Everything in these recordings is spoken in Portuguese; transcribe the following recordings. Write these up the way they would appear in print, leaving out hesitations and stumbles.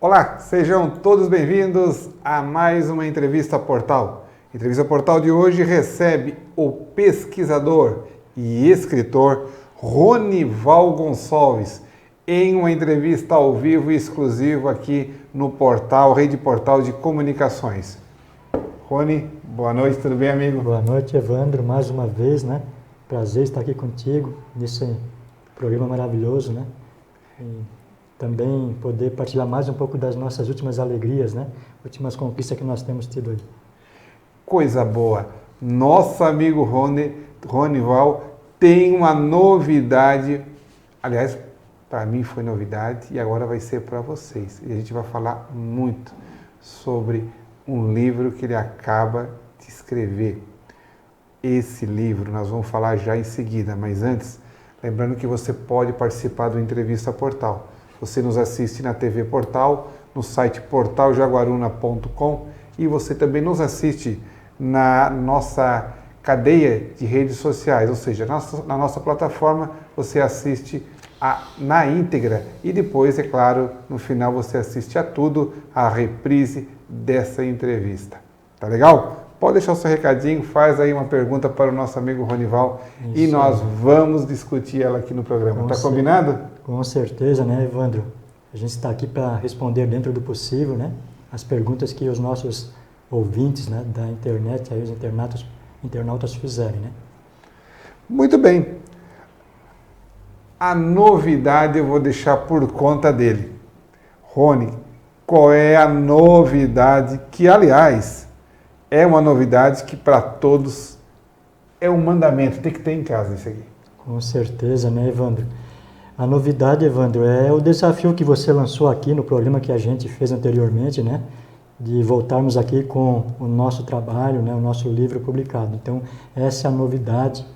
Olá, sejam todos bem-vindos a mais uma Entrevista Portal. Entrevista Portal de hoje recebe o pesquisador e escritor Ronival Gonçalves em uma entrevista ao vivo e exclusiva aqui no portal, Rede Portal de Comunicações. Rony, boa noite, tudo bem, amigo? Boa noite, Evandro, mais uma vez, né? Prazer estar aqui contigo nesse programa maravilhoso, né? E também poder partilhar mais um pouco das nossas últimas alegrias, né? Últimas conquistas que nós temos tido aí. Coisa boa! Nosso amigo Ronival tem uma novidade, aliás, para mim foi novidade e agora vai ser para vocês. E a gente vai falar muito sobre um livro que ele acaba de escrever. Esse livro nós vamos falar já em seguida, mas antes, lembrando que você pode participar do Entrevista Portal. Você nos assiste na TV Portal, no site portaljaguaruna.com e você também nos assiste na nossa cadeia de redes sociais, ou seja, na nossa plataforma você assiste na íntegra e depois, é claro, no final você assiste a tudo, a reprise dessa entrevista. Tá legal? Pode deixar o seu recadinho, faz aí uma pergunta para o nosso amigo Ronival e nós vamos discutir ela aqui no programa. Tá combinado? Com certeza, né, Evandro? A gente está aqui para responder dentro do possível, né? As perguntas que os nossos ouvintes, né, da internet, aí os internautas fizerem, né? Muito bem. A novidade eu vou deixar por conta dele. Rony, qual é a novidade que, aliás, é uma novidade que para todos é um mandamento, tem que ter em casa isso aqui. Com certeza, né, Evandro? A novidade, Evandro, é o desafio que você lançou aqui no programa que a gente fez anteriormente, né? De voltarmos aqui com o nosso trabalho, né? O nosso livro publicado. Então, essa é a novidade,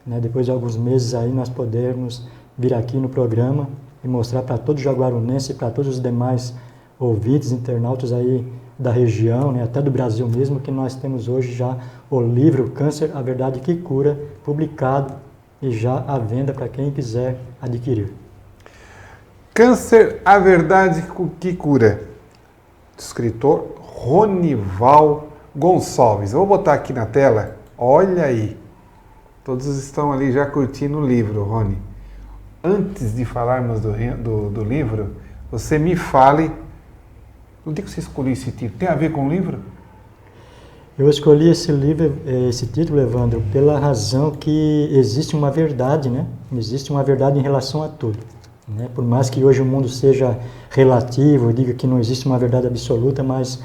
né? Depois de alguns meses aí, nós podermos vir aqui no programa e mostrar para todo jaguarunense e para todos os demais ouvintes, internautas aí da região, né? Até do Brasil mesmo, que nós temos hoje já o livro Câncer, a Verdade que Cura, publicado e já à venda para quem quiser adquirir. Câncer, a Verdade que Cura. Escritor Ronival Gonçalves. Eu vou botar aqui na tela, olha aí. Todos estão ali já curtindo o livro, Rony. Antes de falarmos do livro, você me fale, onde que você escolheu esse título? Tem a ver com o livro? Eu escolhi esse título, Evandro, pela razão que existe uma verdade, né? Existe uma verdade em relação a tudo, né? Por mais que hoje o mundo seja relativo, diga que não existe uma verdade absoluta, mas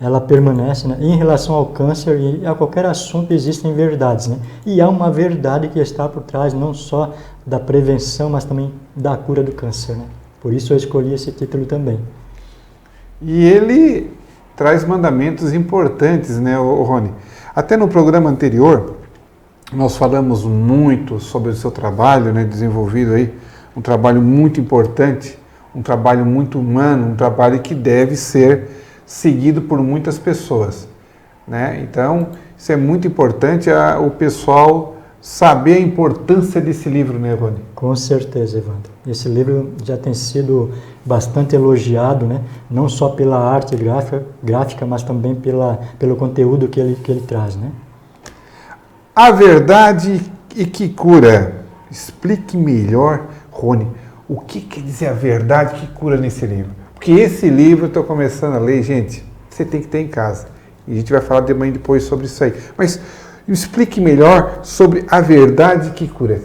ela permanece, né? Em relação ao câncer e a qualquer assunto existem verdades, né? E há uma verdade que está por trás não só da prevenção, mas também da cura do câncer, né? Por isso eu escolhi esse título também. E ele traz mandamentos importantes, né, Rony? Até no programa anterior, nós falamos muito sobre o seu trabalho, né, desenvolvido aí, um trabalho muito importante, um trabalho muito humano, um trabalho que deve ser seguido por muitas pessoas, né? Então, isso é muito importante, o pessoal saber a importância desse livro, né, Rony? Com certeza, Evandro. Esse livro já tem sido bastante elogiado, né? Não só pela arte gráfica, mas também pelo conteúdo que ele traz, né? A Verdade e que Cura. Explique melhor, Rony, o que quer dizer a verdade que cura nesse livro? Porque esse livro, eu estou começando a ler, gente, você tem que ter em casa. E a gente vai falar também depois sobre isso aí. Mas explique melhor sobre a verdade que cura.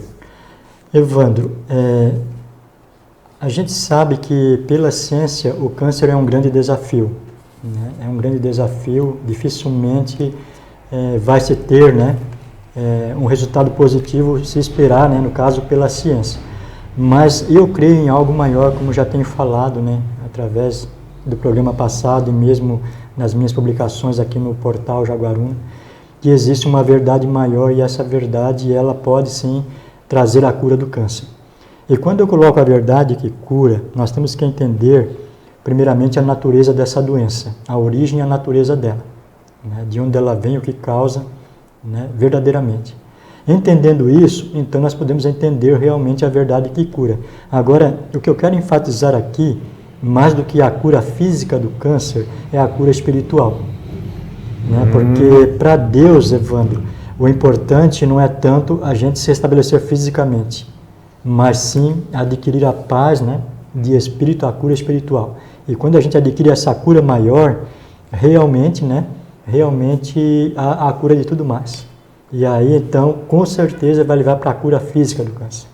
Evandro, a gente sabe que pela ciência o câncer é um grande desafio, né? É um grande desafio, dificilmente vai se ter, né, um resultado positivo se esperar, né, no caso pela ciência. Mas eu creio em algo maior, como já tenho falado, né, através do programa passado e mesmo nas minhas publicações aqui no portal Jaguaruna, que existe uma verdade maior e essa verdade ela pode sim trazer a cura do câncer. E quando eu coloco a verdade que cura, nós temos que entender primeiramente a natureza dessa doença, a origem e a natureza dela, né? De onde ela vem, o que causa, né? Verdadeiramente. Entendendo isso, então nós podemos entender realmente a verdade que cura. Agora, o que eu quero enfatizar aqui mais do que a cura física do câncer, é a cura espiritual. Né? Porque para Deus, Evandro, o importante não é tanto a gente se restabelecer fisicamente, mas sim adquirir a paz, né, de espírito, a cura espiritual. E quando a gente adquire essa cura maior, realmente, né, realmente a cura de tudo mais. E aí, então, com certeza vai levar para a cura física do câncer.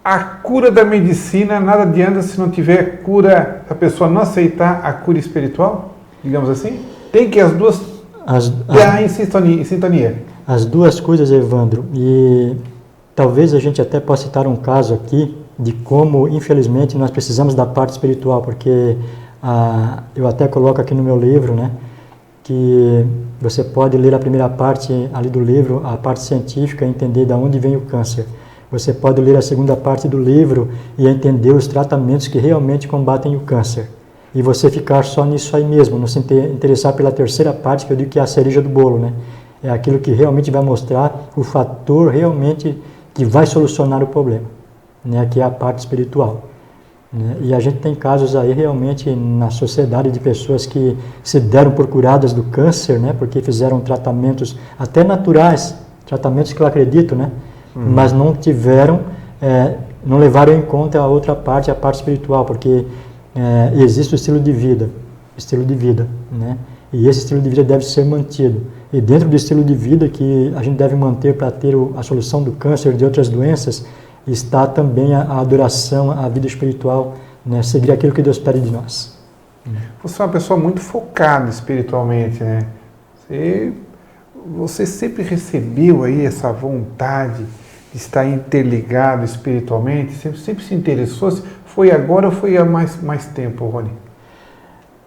A cura da medicina nada adianta se não tiver cura, se a pessoa não aceitar a cura espiritual, digamos assim? Tem que as duas estar em sintonia. As duas coisas, Evandro. E talvez a gente até possa citar um caso aqui de como, infelizmente, nós precisamos da parte espiritual, porque eu até coloco aqui no meu livro, né, que você pode ler a primeira parte ali do livro, a parte científica, e entender de onde vem o câncer. Você pode ler a segunda parte do livro e entender os tratamentos que realmente combatem o câncer. E você ficar só nisso aí mesmo, não se interessar pela terceira parte, que eu digo que é a cereja do bolo, né? É aquilo que realmente vai mostrar o fator realmente que vai solucionar o problema, né? Que é a parte espiritual. Né? E a gente tem casos aí realmente na sociedade de pessoas que se deram por curadas do câncer, né? Porque fizeram tratamentos até naturais, tratamentos que eu acredito, né? Mas não tiveram, não levaram em conta a outra parte, a parte espiritual, porque existe o estilo de vida, né? E esse estilo de vida deve ser mantido. E dentro do estilo de vida que a gente deve manter para ter a solução do câncer e de outras doenças, está também a adoração, a vida espiritual, né? Seguir aquilo que Deus pede de nós. Você é uma pessoa muito focada espiritualmente, né? Você sempre recebeu aí essa vontade de estar interligado espiritualmente? Sempre se interessou? Foi agora ou foi há mais tempo, Rony?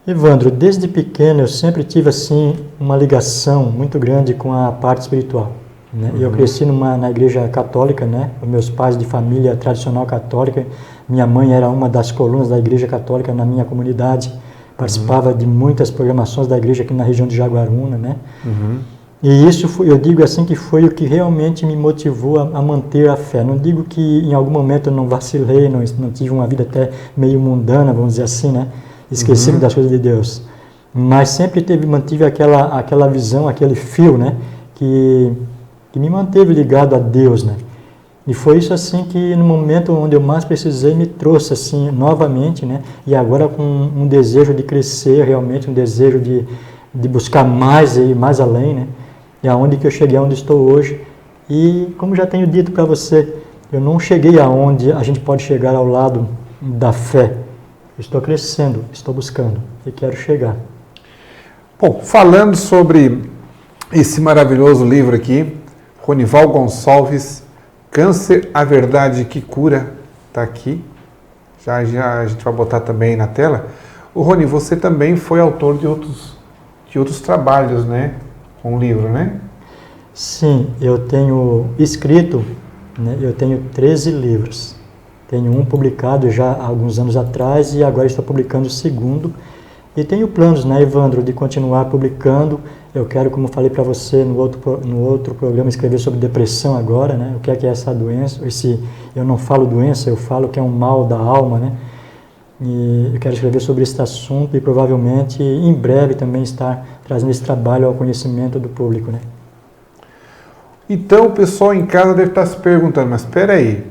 Evandro, desde pequeno eu sempre tive assim uma ligação muito grande com a parte espiritual. Né? Eu cresci na igreja católica, né? Os meus pais de família tradicional católica, minha mãe era uma das colunas da igreja católica na minha comunidade, participava de muitas programações da igreja aqui na região de Jaguaruna, né? E isso, eu digo assim, que foi o que realmente me motivou a manter a fé. Não digo que em algum momento eu não vacilei, não tive uma vida até meio mundana, vamos dizer assim, né? Esquecido das coisas de Deus. Mas sempre mantive aquela visão, aquele fio, né? Que me manteve ligado a Deus, né? E foi isso assim que no momento onde eu mais precisei me trouxe assim novamente, né? E agora com um desejo de crescer realmente, um desejo de buscar mais e mais além, né? E aonde que eu cheguei, aonde estou hoje. E como já tenho dito para você, eu não cheguei aonde a gente pode chegar ao lado da fé. Eu estou crescendo, estou buscando e quero chegar. Bom, falando sobre esse maravilhoso livro aqui, Ronival Gonçalves, Câncer, a Verdade que Cura, está aqui. Já a gente vai botar também na tela. O Rony, você também foi autor de outros trabalhos, né? Com o livro, né? Sim, eu tenho escrito, né? Eu tenho 13 livros. Tenho um publicado já há alguns anos atrás e agora estou publicando o segundo. E tenho planos, né, Evandro, de continuar publicando. Eu quero, como falei para você no outro programa, escrever sobre depressão agora, né? O que é essa doença? Eu não falo doença, eu falo que é um mal da alma, né? E eu quero escrever sobre esse assunto e provavelmente em breve também estar trazendo esse trabalho ao conhecimento do público, né? Então o pessoal em casa deve estar se perguntando, mas espera aí,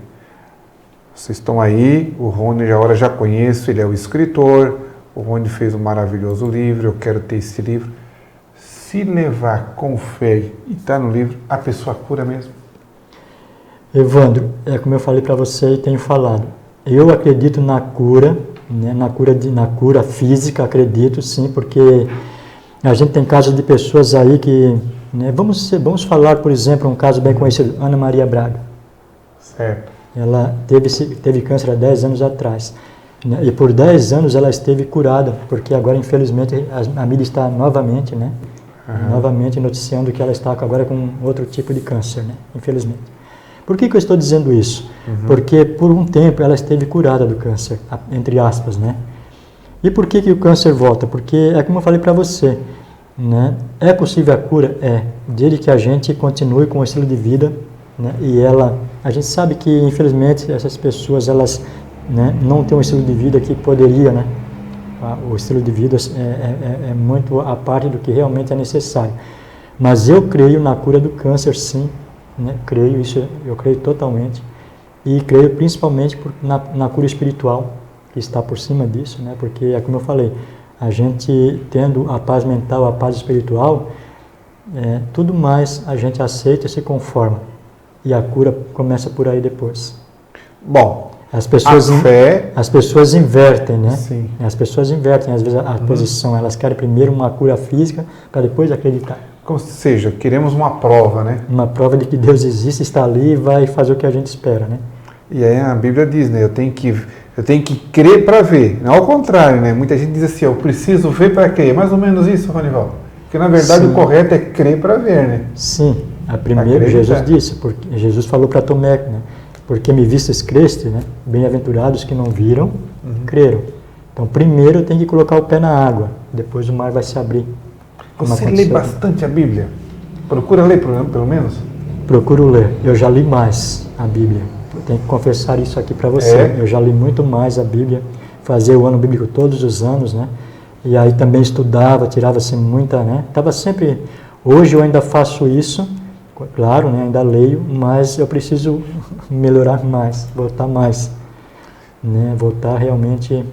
vocês estão aí, o Rony agora já conheço, ele é o escritor, o Rony fez um maravilhoso livro, eu quero ter esse livro. Se levar com fé e está no livro, a pessoa cura mesmo? Evandro, como eu falei para você e tenho falado, eu acredito na cura, né, na cura física, acredito sim, porque a gente tem casos de pessoas aí que, né, vamos falar, por exemplo, um caso bem conhecido, Ana Maria Braga. Certo. Ela teve câncer há 10 anos atrás, né, e por 10 anos ela esteve curada, porque agora, infelizmente, a mídia está novamente, né, novamente noticiando que ela está agora com outro tipo de câncer, né, infelizmente. Por que eu estou dizendo isso? Porque por um tempo ela esteve curada do câncer, entre aspas, né? E por que o câncer volta? Porque é como eu falei para você, né? É possível a cura? É, desde que a gente continue com o estilo de vida, né? E a gente sabe que infelizmente essas pessoas elas né, não tem um estilo de vida que poderia, né? O estilo de vida é muito a parte do que realmente é necessário. Mas eu creio na cura do câncer, sim, né? Eu creio totalmente. E creio principalmente na cura espiritual, que está por cima disso, né? Porque, é como eu falei, a gente tendo a paz mental, a paz espiritual, tudo mais a gente aceita e se conforma. E a cura começa por aí depois. Bom, as pessoas invertem, né? Sim. As pessoas invertem, às vezes, a posição. Elas querem primeiro uma cura física para depois acreditar. Como seja, queremos uma prova, né? Uma prova de que Deus existe, está ali e vai fazer o que a gente espera, né? E aí a Bíblia diz, né? Eu tenho que crer para ver. Não ao contrário, né? Muita gente diz assim, eu preciso ver para crer. Mais ou menos isso, Ronivaldo. Porque na verdade o correto é crer para ver, né? Sim. Primeiro Jesus disse, porque Jesus falou para Tomé, né? Porque me vistes creste, né? Bem-aventurados que não viram, creram. Então primeiro tem que colocar o pé na água, depois o mar vai se abrir. Você lê bastante a Bíblia? Procura ler pelo menos? Procuro ler. Eu já li mais a Bíblia. Eu tenho que confessar isso aqui para você. Eu já li muito mais a Bíblia. Fazia o ano bíblico todos os anos, né? E aí também estudava, tirava-se muita, né? Estava sempre... Hoje eu ainda faço isso, claro, né? Ainda leio, mas eu preciso melhorar mais, voltar mais. Né? Voltar realmente...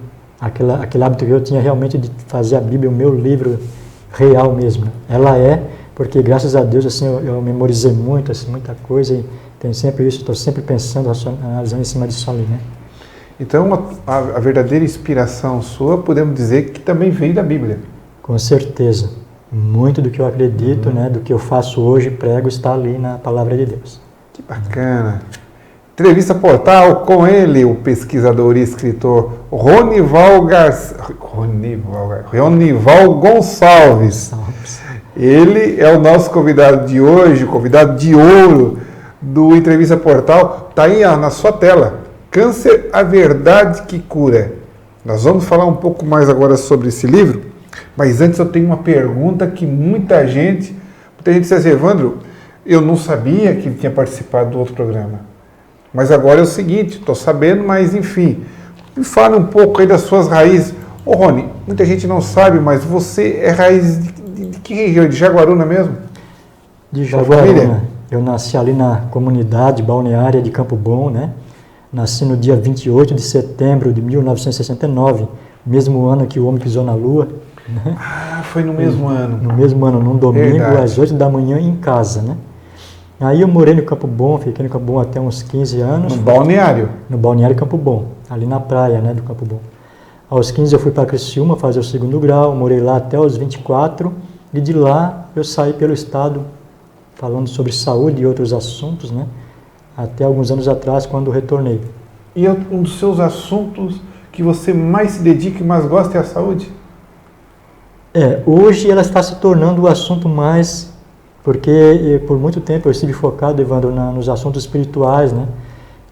Aquele hábito que eu tinha realmente de fazer a Bíblia o meu livro real mesmo. Ela porque graças a Deus assim, eu memorizei muito, assim, muita coisa e tem sempre isso, estou sempre pensando, analisando em cima disso ali, né? Então, a verdadeira inspiração sua, podemos dizer que também veio da Bíblia. Com certeza. Muito do que eu acredito, né, do que eu faço hoje, prego, está ali na Palavra de Deus. Que bacana. Entrevista Portal com ele, o pesquisador e escritor Ronival Gonçalves. Ele é o nosso convidado de hoje, convidado de ouro do Entrevista Portal. Está aí na sua tela. Câncer, a verdade que cura. Nós vamos falar um pouco mais agora sobre esse livro, mas antes eu tenho uma pergunta que muita gente diz assim, Evandro, eu não sabia que ele tinha participado do outro programa. Mas agora é o seguinte, estou sabendo, mas enfim, me fala um pouco aí das suas raízes. Ô Rony, muita gente não sabe, mas você é raiz de que região? De Jaguaruna mesmo? De Jaguaruna. Eu nasci ali na comunidade balneária de Campo Bom, né? Nasci no dia 28 de setembro de 1969, mesmo ano que o homem pisou na Lua. Né? Ah, foi no mesmo ano. No mesmo ano, num domingo, às 8 da manhã, em casa, né? Aí eu morei no Campo Bom, fiquei no Campo Bom até uns 15 anos. No balneário? No balneário Campo Bom, ali na praia, né, do Campo Bom. Aos 15 eu fui para Criciúma fazer o 2º grau, morei lá até os 24, e de lá eu saí pelo estado falando sobre saúde e outros assuntos, né, até alguns anos atrás, quando retornei. E um dos seus assuntos que você mais se dedica e mais gosta é a saúde? Hoje ela está se tornando o assunto mais... Porque por muito tempo eu estive focado, Evandro, nos assuntos espirituais, né?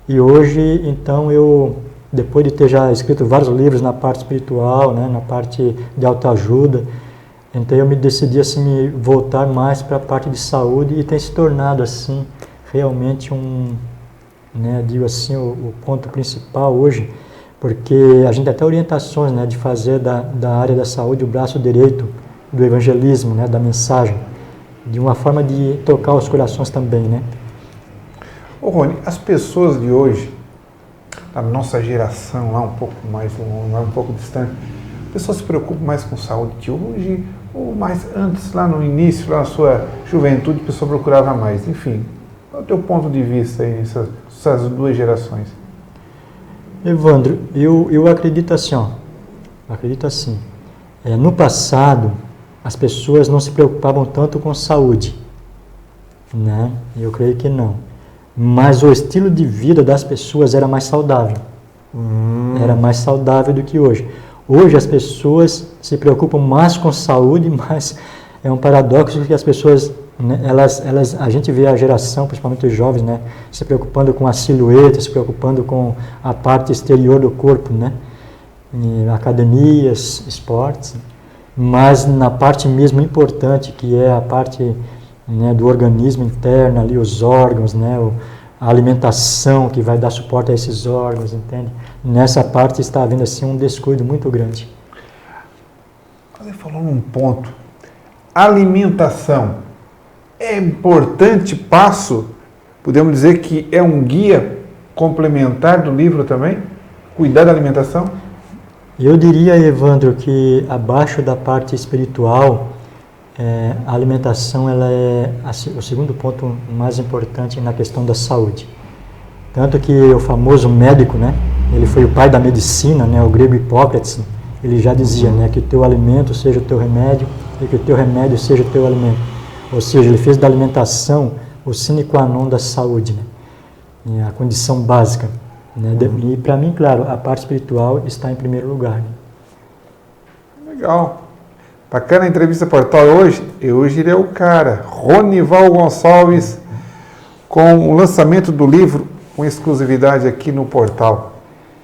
E hoje, então, depois de ter já escrito vários livros na parte espiritual, né? Na parte de autoajuda, então eu me decidi, assim, me voltar mais para a parte de saúde e tem se tornado, assim, realmente digo assim, o ponto principal hoje, porque a gente tem até orientações, né? De fazer da área da saúde o braço direito do evangelismo, né? Da mensagem. De uma forma de tocar os corações também, né? Ô Rony, as pessoas de hoje, a nossa geração lá um pouco mais longe, um pouco distante, as pessoas se preocupam mais com saúde de hoje ou mais antes, lá no início, lá na sua juventude, a pessoa procurava mais? Enfim, qual é o teu ponto de vista aí nessas duas gerações? Evandro, eu acredito assim, acredito assim. No passado, as pessoas não se preocupavam tanto com saúde, né? Eu creio que não. Mas o estilo de vida das pessoas era mais saudável. Era mais saudável do que hoje. Hoje as pessoas se preocupam mais com saúde, mas é um paradoxo que as pessoas, né, a gente vê a geração, principalmente os jovens, né, se preocupando com a silhueta, se preocupando com a parte exterior do corpo, né? Em academias, esportes. Mas na parte mesmo importante, que é a parte, né, do organismo interno, ali, os órgãos, né, a alimentação que vai dar suporte a esses órgãos, entende? Nessa parte está havendo assim um descuido muito grande. Você falou num ponto. Alimentação é importante passo, podemos dizer que é um guia complementar do livro também? Cuidar da alimentação? Eu diria, Evandro, que abaixo da parte espiritual, a alimentação ela é o segundo ponto mais importante na questão da saúde. Tanto que o famoso médico, né, ele foi o pai da medicina, né, o grego Hipócrates, ele já dizia, né, que o teu alimento seja o teu remédio e que o teu remédio seja o teu alimento. Ou seja, ele fez da alimentação o sine qua non da saúde, né, a condição básica. Né? E para mim, claro, a parte espiritual está em primeiro lugar. Né? Legal. Bacana a entrevista Portal hoje. E hoje ele é o cara, Ronival Gonçalves, com o lançamento do livro com exclusividade aqui no Portal.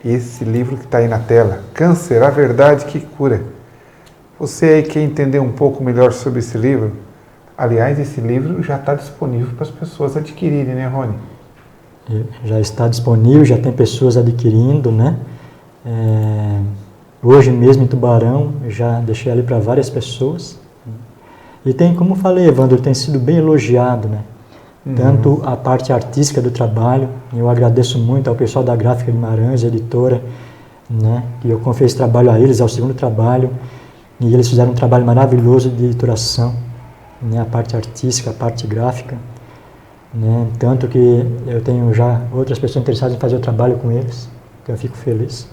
Esse livro que está aí na tela, Câncer, a Verdade que Cura. Você aí quer entender um pouco melhor sobre esse livro? Aliás, esse livro já está disponível para as pessoas adquirirem, né, Rony? Já está disponível, já tem pessoas adquirindo, né? Hoje mesmo em Tubarão, já deixei ali para várias pessoas. E tem, como falei, Evandro, tem sido bem elogiado, né? Tanto a parte artística do trabalho, eu agradeço muito ao pessoal da Gráfica Guimarães, editora, né? Que eu confiei esse trabalho a eles, é o segundo trabalho, e eles fizeram um trabalho maravilhoso de editoração, né? A parte artística, a parte gráfica. Né? Tanto que eu tenho já outras pessoas interessadas em fazer o trabalho com eles, que eu fico feliz.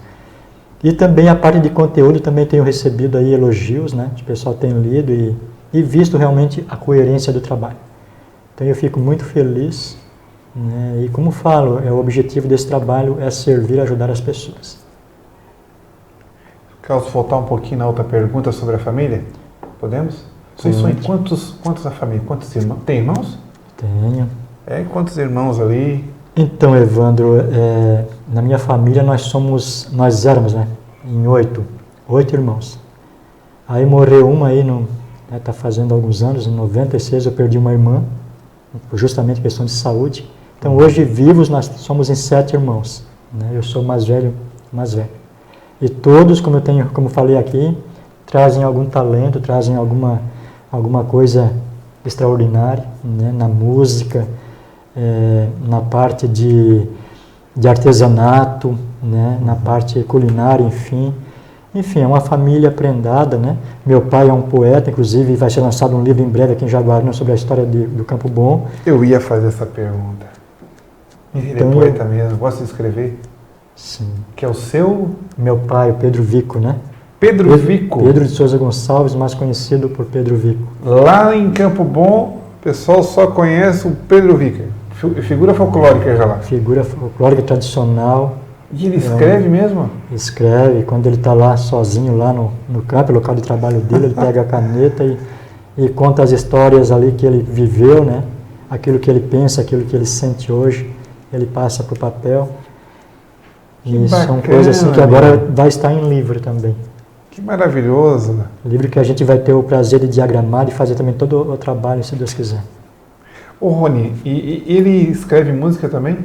E também a parte de conteúdo, também tenho recebido aí elogios, né? O pessoal tem lido e visto realmente a coerência do trabalho. Então eu fico muito feliz, né? E como falo, o objetivo desse trabalho é servir e ajudar as pessoas. Carlos, voltar um pouquinho na outra pergunta sobre a família? Podemos? Vocês são em quantos a família? Quantos irmãos? Tem irmãos? Tenho. Quantos irmãos ali? Então, Evandro, na minha família nós éramos, né, em 8 irmãos. Aí morreu uma aí, tá fazendo alguns anos, em 96 eu perdi uma irmã, justamente questão de saúde. Então hoje vivos nós somos em 7 irmãos, né, eu sou o mais velho. E todos, como falei aqui, trazem algum talento, trazem alguma coisa extraordinária, né, na música, na parte de artesanato, né, na parte culinária, enfim. Enfim, é uma família prendada, né? Meu pai é um poeta, inclusive vai ser lançado um livro em breve aqui em Jaguaruna sobre a história do Campo Bom. Eu ia fazer essa pergunta. Ele é poeta mesmo, gosta de escrever? Sim. Que é o seu? Meu pai, o Pedro Vico, né? Pedro Vico? Pedro de Souza Gonçalves, mais conhecido por Pedro Vico. Lá em Campo Bom, o pessoal só conhece o Pedro Vico. Figura folclórica já lá. Figura folclórica tradicional. E ele escreve mesmo? Escreve. Quando ele está lá sozinho, lá no campo, local de trabalho dele, ele pega a caneta e conta as histórias ali que ele viveu, né? Aquilo que ele pensa, aquilo que ele sente hoje, ele passa para o papel. E são coisas assim que agora vai estar em livro também. Que maravilhoso! Livro que a gente vai ter o prazer de diagramar e fazer também todo o trabalho, se Deus quiser. Ô Rony, e ele escreve música também?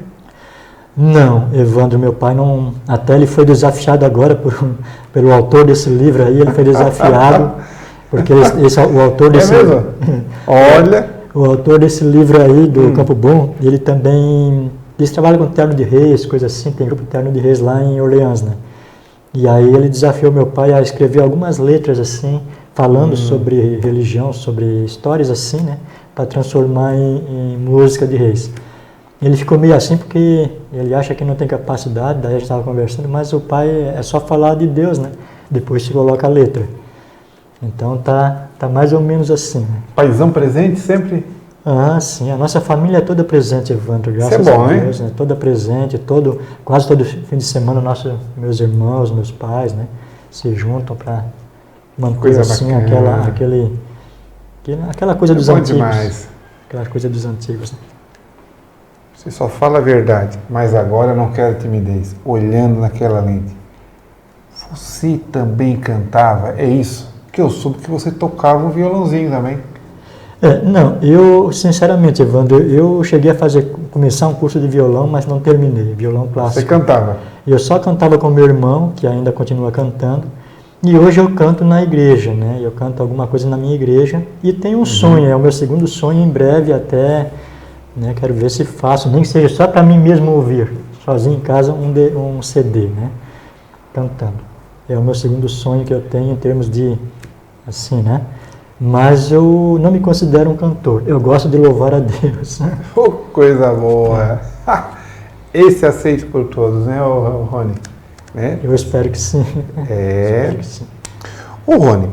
Não, Evandro, meu pai não... Até ele foi desafiado agora pelo autor desse livro aí, ele foi desafiado, porque o autor desse... É mesmo? Olha! O autor desse livro aí, do Campo Bom, ele também... Eles trabalham com terno de reis, coisa assim, tem grupo de terno de reis lá em Orleans, né? E aí ele desafiou meu pai a escrever algumas letras assim, falando sobre religião, sobre histórias assim, né? Para transformar em música de reis. Ele ficou meio assim porque ele acha que não tem capacidade, daí a gente estava conversando, mas o pai é só falar de Deus, né? Depois se coloca a letra. Então tá mais ou menos assim. Né? Paizão presente sempre? Ah, sim. A nossa família é toda presente, Evandro, graças Isso é bom, a Deus. Né? Toda presente, quase todo fim de semana meus irmãos, meus pais, né? Se juntam para manter assim aquela coisa dos antigos. Demais. Aquela coisa dos antigos. Né? Você só fala a verdade, mas agora eu não quero timidez. Olhando naquela lente. Você também cantava? É isso? Que eu soube que você tocava um violãozinho também. Não, eu, sinceramente, Evandro, eu cheguei a fazer começar um curso de violão, mas não terminei, violão clássico. Você cantava? Eu só cantava com meu irmão, que ainda continua cantando, e hoje eu canto na igreja, né? Eu canto alguma coisa na minha igreja e tenho um sonho, é o meu segundo sonho, em breve até, né? Quero ver se faço, nem que seja só para mim mesmo ouvir, sozinho em casa, um CD, né? Cantando. É o meu segundo sonho que eu tenho em termos de, assim, né? Mas eu não me considero um cantor, eu gosto de louvar a Deus. Oh, coisa boa! Esse aceito por todos, né, Rony? Né? Eu espero que sim. É. Ô, Rony,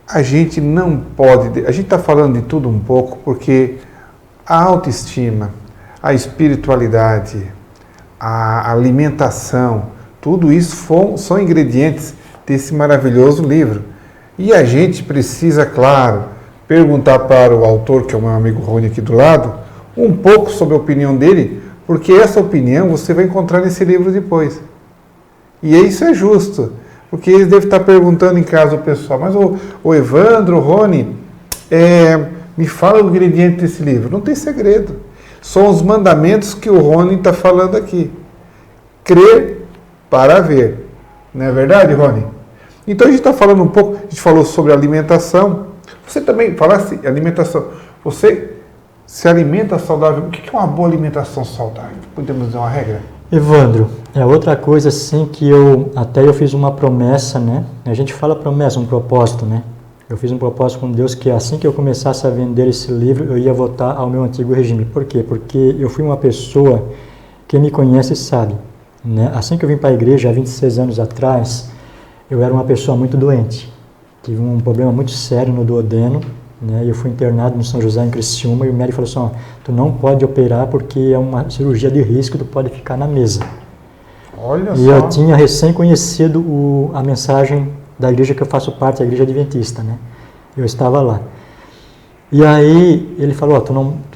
a gente não pode... A gente está falando de tudo um pouco porque a autoestima, a espiritualidade, a alimentação, tudo isso são ingredientes desse maravilhoso livro. E a gente precisa, claro, perguntar para o autor, que é o meu amigo Rony aqui do lado, um pouco sobre a opinião dele, porque essa opinião você vai encontrar nesse livro depois. E isso é justo, porque eles devem estar perguntando em casa o pessoal, mas o Evandro, o Rony, me fala o ingrediente desse livro. Não tem segredo. São os mandamentos que o Rony está falando aqui. Crer para ver. Não é verdade, Rony? Então a gente está falando um pouco, a gente falou sobre alimentação. Você também falasse alimentação. Você se alimenta saudável. O que é uma boa alimentação saudável? Podemos dizer uma regra? Evandro, é outra coisa assim que eu fiz uma promessa, né? A gente fala promessa, um propósito, né? Eu fiz um propósito com Deus que assim que eu começasse a vender esse livro, eu ia voltar ao meu antigo regime. Por quê? Porque eu fui uma pessoa, quem me conhece sabe, né? Assim que eu vim para a igreja, há 26 anos atrás, eu era uma pessoa muito doente. Tive um problema muito sério no duodeno, né? Eu fui internado no São José, em Criciúma, e o médico falou assim, tu não pode operar porque é uma cirurgia de risco, tu pode ficar na mesa. Olha e só. Eu tinha recém conhecido a mensagem da igreja que eu faço parte, a igreja adventista, né? Eu estava lá. E aí ele falou,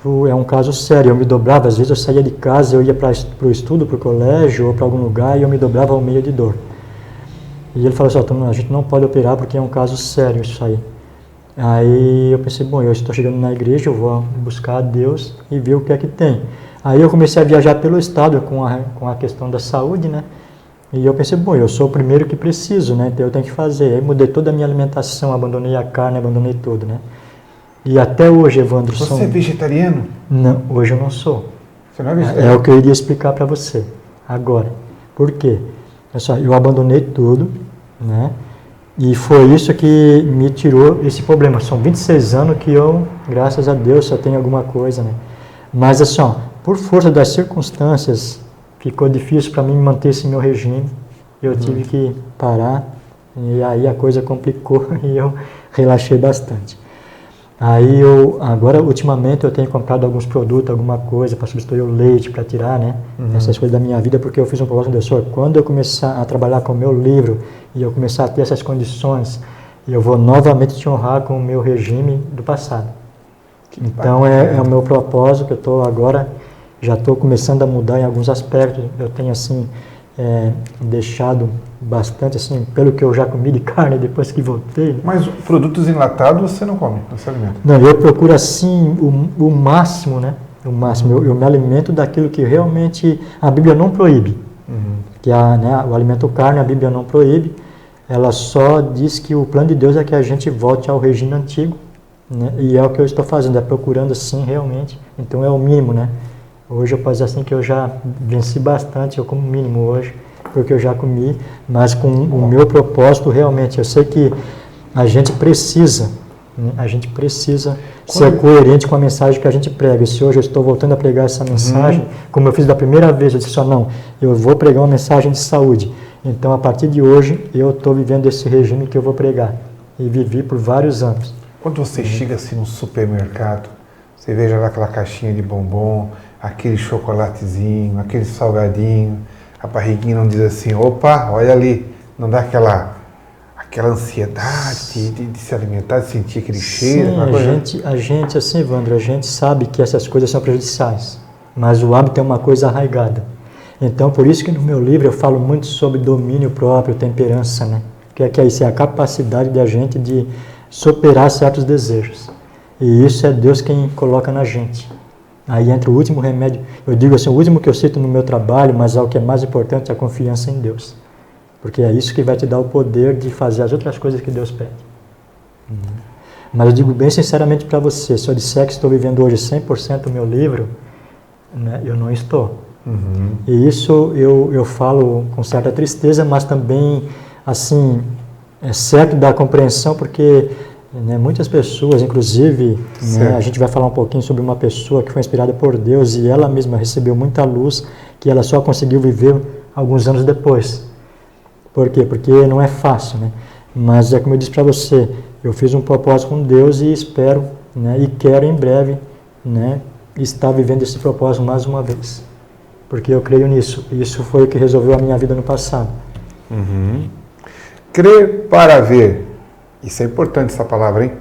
tu é um caso sério. Eu me dobrava, às vezes eu saía de casa, eu ia para o estudo, para o colégio ou para algum lugar e eu me dobrava ao meio de dor. E ele falou assim, a gente não pode operar porque é um caso sério isso aí. Aí eu pensei, bom, eu estou chegando na igreja, eu vou buscar a Deus e ver o que é que tem. Aí eu comecei a viajar pelo estado com a questão da saúde, né? E eu pensei, bom, eu sou o primeiro que preciso, né? Então eu tenho que fazer. Aí mudei toda a minha alimentação, abandonei a carne, abandonei tudo, né? E até hoje, Evandro... Você é vegetariano? Não, hoje eu não sou. Você não é vegetariano? É o que eu iria explicar para você agora. Por quê? Pessoal, eu abandonei tudo, né? E foi isso que me tirou esse problema. São 26 anos que eu, graças a Deus, só tenho alguma coisa, né? Mas assim, ó, por força das circunstâncias, ficou difícil para mim manter esse meu regime. Eu tive que parar e aí a coisa complicou e eu relaxei bastante. Aí agora ultimamente eu tenho comprado alguns produtos, alguma coisa para substituir o leite, para tirar, né, essas coisas da minha vida, porque eu fiz um propósito de Senhor, quando eu começar a trabalhar com o meu livro e eu começar a ter essas condições, eu vou novamente te honrar com o meu regime do passado. Então é o meu propósito que eu estou agora, já estou começando a mudar em alguns aspectos. Eu tenho assim deixado bastante, assim, pelo que eu já comi de carne depois que voltei. Mas produtos enlatados você não come, você alimenta? Não, eu procuro assim o máximo, né? O máximo. Eu me alimento daquilo que realmente a Bíblia não proíbe. Que o alimento carne a Bíblia não proíbe. Ela só diz que o plano de Deus é que a gente volte ao regime antigo, né? E é o que eu estou fazendo, é procurando assim realmente. Então é o mínimo, né? Hoje eu posso dizer assim que eu já venci bastante, eu como mínimo hoje, porque eu já comi, mas com o meu propósito realmente, eu sei que a gente precisa, né? A gente precisa ser coerente com a mensagem que a gente prega. E se hoje eu estou voltando a pregar essa mensagem, como eu fiz da primeira vez, eu disse não, eu vou pregar uma mensagem de saúde. Então a partir de hoje eu estou vivendo esse regime que eu vou pregar. E vivi por vários anos. Quando você chega assim no supermercado, você veja lá aquela caixinha de bombom, aquele chocolatezinho, aquele salgadinho, a barriguinha não diz assim, opa, olha ali, não dá aquela ansiedade de se alimentar, de sentir aquele cheiro? Sim, a gente, assim, Evandro, a gente sabe que essas coisas são prejudiciais, mas o hábito é uma coisa arraigada. Então, por isso que no meu livro eu falo muito sobre domínio próprio, temperança, né? Que é isso, é a capacidade da gente de superar certos desejos. E isso é Deus quem coloca na gente. Aí entra o último remédio, eu digo assim, o último que eu cito no meu trabalho, mas é o que é mais importante, é a confiança em Deus. Porque é isso que vai te dar o poder de fazer as outras coisas que Deus pede. Mas eu digo bem sinceramente para você, se eu disser que estou vivendo hoje 100% o meu livro, né, eu não estou. E isso eu falo com certa tristeza, mas também, assim, é certo da compreensão, porque né, muitas pessoas, inclusive, né, a gente vai falar um pouquinho sobre uma pessoa que foi inspirada por Deus e ela mesma recebeu muita luz que ela só conseguiu viver alguns anos depois. Por quê? Porque não é fácil, né? Mas é como eu disse para você, eu fiz um propósito com Deus e espero, né, e quero em breve, né, estar vivendo esse propósito mais uma vez. Porque eu creio nisso. E isso foi o que resolveu a minha vida no passado. Crer para ver. Isso é importante, essa palavra, hein?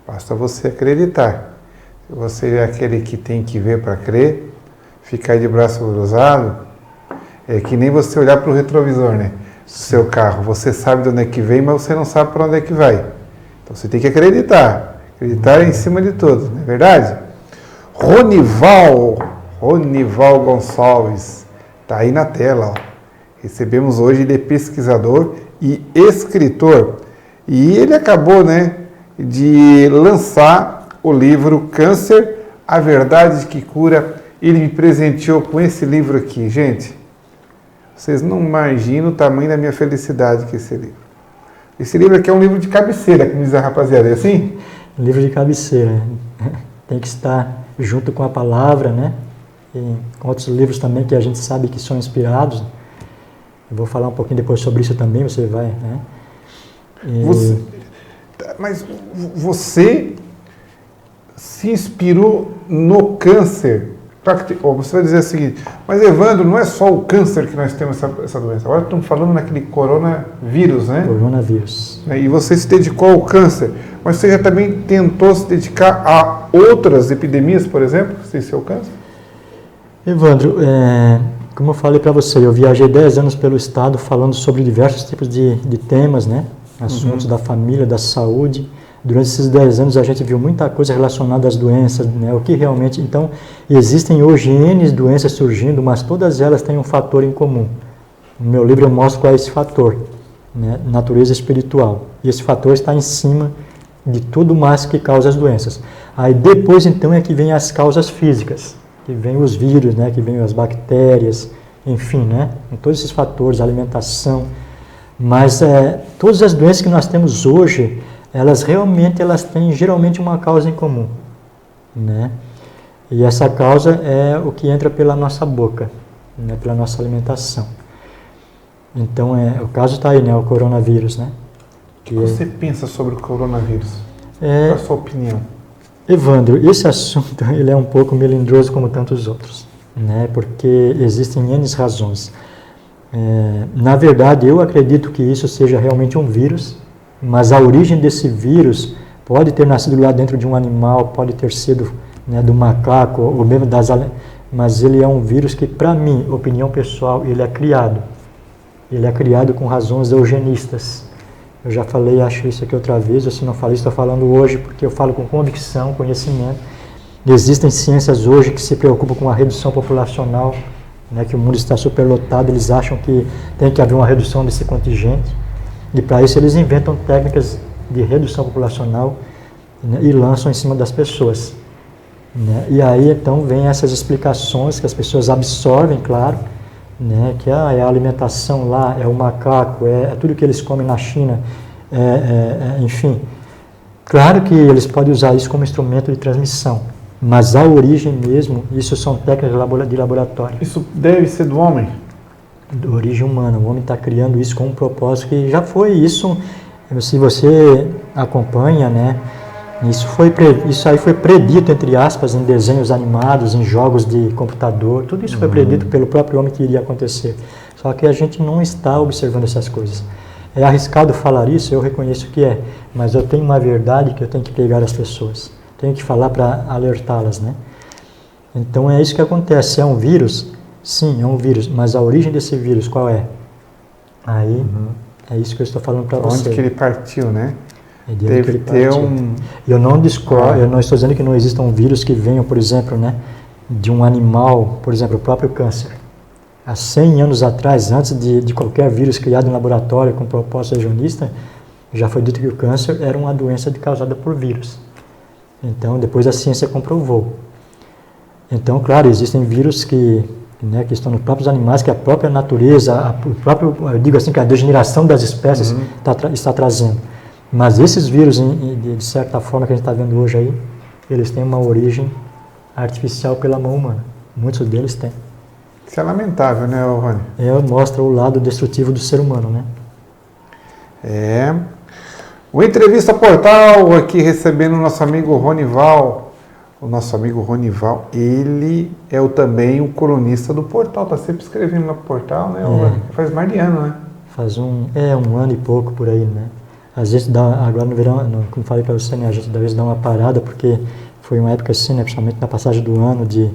Basta você acreditar. Se você é aquele que tem que ver para crer, ficar de braço cruzado, é que nem você olhar para o retrovisor, né? Do seu carro. Você sabe de onde é que vem, mas você não sabe para onde é que vai. Então você tem que acreditar. Acreditar é em cima de tudo, não é verdade? Ronival Gonçalves, está aí na tela. Ó. Recebemos hoje, ele é pesquisador e escritor. E ele acabou, né, de lançar o livro Câncer, a Verdade que Cura. Ele me presenteou com esse livro aqui. Gente, vocês não imaginam o tamanho da minha felicidade com esse livro. Esse livro aqui é um livro de cabeceira, como diz a rapaziada, é assim? Livro de cabeceira. Tem que estar junto com a palavra, né? E com outros livros também que a gente sabe que são inspirados. Eu vou falar um pouquinho depois sobre isso também, você vai, né? Mas você se inspirou no câncer. Você vai dizer o seguinte, mas Evandro, não é só o câncer que nós temos essa doença. Agora estamos falando naquele coronavírus, né? Coronavírus. E você se dedicou ao câncer, mas você já também tentou se dedicar a outras epidemias, por exemplo, sem ser o câncer? Evandro, como eu falei para você, eu viajei 10 anos pelo estado falando sobre diversos tipos de temas, né? Assuntos da família, da saúde. Durante esses 10 anos a gente viu muita coisa relacionada às doenças, né? O que realmente... Então, existem hoje N doenças surgindo, mas todas elas têm um fator em comum. No meu livro eu mostro qual é esse fator, né? Natureza espiritual. E esse fator está em cima de tudo mais que causa as doenças. Aí depois, então, é que vem as causas físicas, que vem os vírus, né? Que vem as bactérias, enfim, né? Todos esses fatores, alimentação. Mas todas as doenças que nós temos hoje, elas têm geralmente uma causa em comum, né? E essa causa é o que entra pela nossa boca, né? Pela nossa alimentação. Então, o caso está aí, né? O coronavírus, né? O que você pensa sobre o coronavírus? Qual é a sua opinião? Evandro, esse assunto ele é um pouco melindroso como tantos outros, né? Porque existem N razões. Na verdade, eu acredito que isso seja realmente um vírus, mas a origem desse vírus pode ter nascido lá dentro de um animal, pode ter sido, né, do macaco, ou mesmo mas ele é um vírus que, para mim, opinião pessoal, ele é criado. Ele é criado com razões eugenistas. Eu já falei, acho isso aqui outra vez, ou se não falei, estou falando hoje, porque eu falo com convicção, conhecimento. Existem ciências hoje que se preocupam com a redução populacional, né, que o mundo está superlotado, eles acham que tem que haver uma redução desse contingente. E para isso eles inventam técnicas de redução populacional, né, e lançam em cima das pessoas, né? E aí então vem essas explicações que as pessoas absorvem, claro, né, que é a alimentação lá, é o macaco, é tudo que eles comem na China, enfim. Claro que eles podem usar isso como instrumento de transmissão, mas a origem mesmo, isso são técnicas de laboratório. Isso deve ser do homem? De origem humana. O homem está criando isso com um propósito que já foi isso. Se você acompanha, né? Isso aí foi predito, entre aspas, em desenhos animados, em jogos de computador. Tudo isso foi predito pelo próprio homem que iria acontecer. Só que a gente não está observando essas coisas. É arriscado falar isso, eu reconheço que é. Mas eu tenho uma verdade que eu tenho que pregar às pessoas. Tenho que falar para alertá-las, né? Então é isso que acontece. É um vírus? Sim, é um vírus. Mas a origem desse vírus qual é? Aí é isso que eu estou falando para você. Onde que ele partiu, né? Deve ter um... Eu não discordo, eu não estou dizendo que não exista um vírus que venha, por exemplo, né, de um animal, por exemplo, o próprio câncer. Há 100 anos atrás, antes de qualquer vírus criado em laboratório com propósito religionista, já foi dito que o câncer era uma doença causada por vírus. Então, depois a ciência comprovou. Então, claro, existem vírus que estão nos próprios animais, que a própria natureza, eu digo assim, que a degeneração das espécies está trazendo. Mas esses vírus, de certa forma, que a gente está vendo hoje aí, eles têm uma origem artificial pela mão humana. Muitos deles têm. Isso é lamentável, né, Rony? Mostra o lado destrutivo do ser humano, né? O Entrevista Portal, aqui recebendo o nosso amigo Ronival. O nosso amigo Ronival, ele é também o colunista do Portal, está sempre escrevendo no Portal, né? Faz mais de ano, né? Faz um ano e pouco por aí, né? Às vezes agora no verão, como falei para você, né, a gente às vezes dá uma parada, porque foi uma época assim, né, principalmente na passagem do ano, de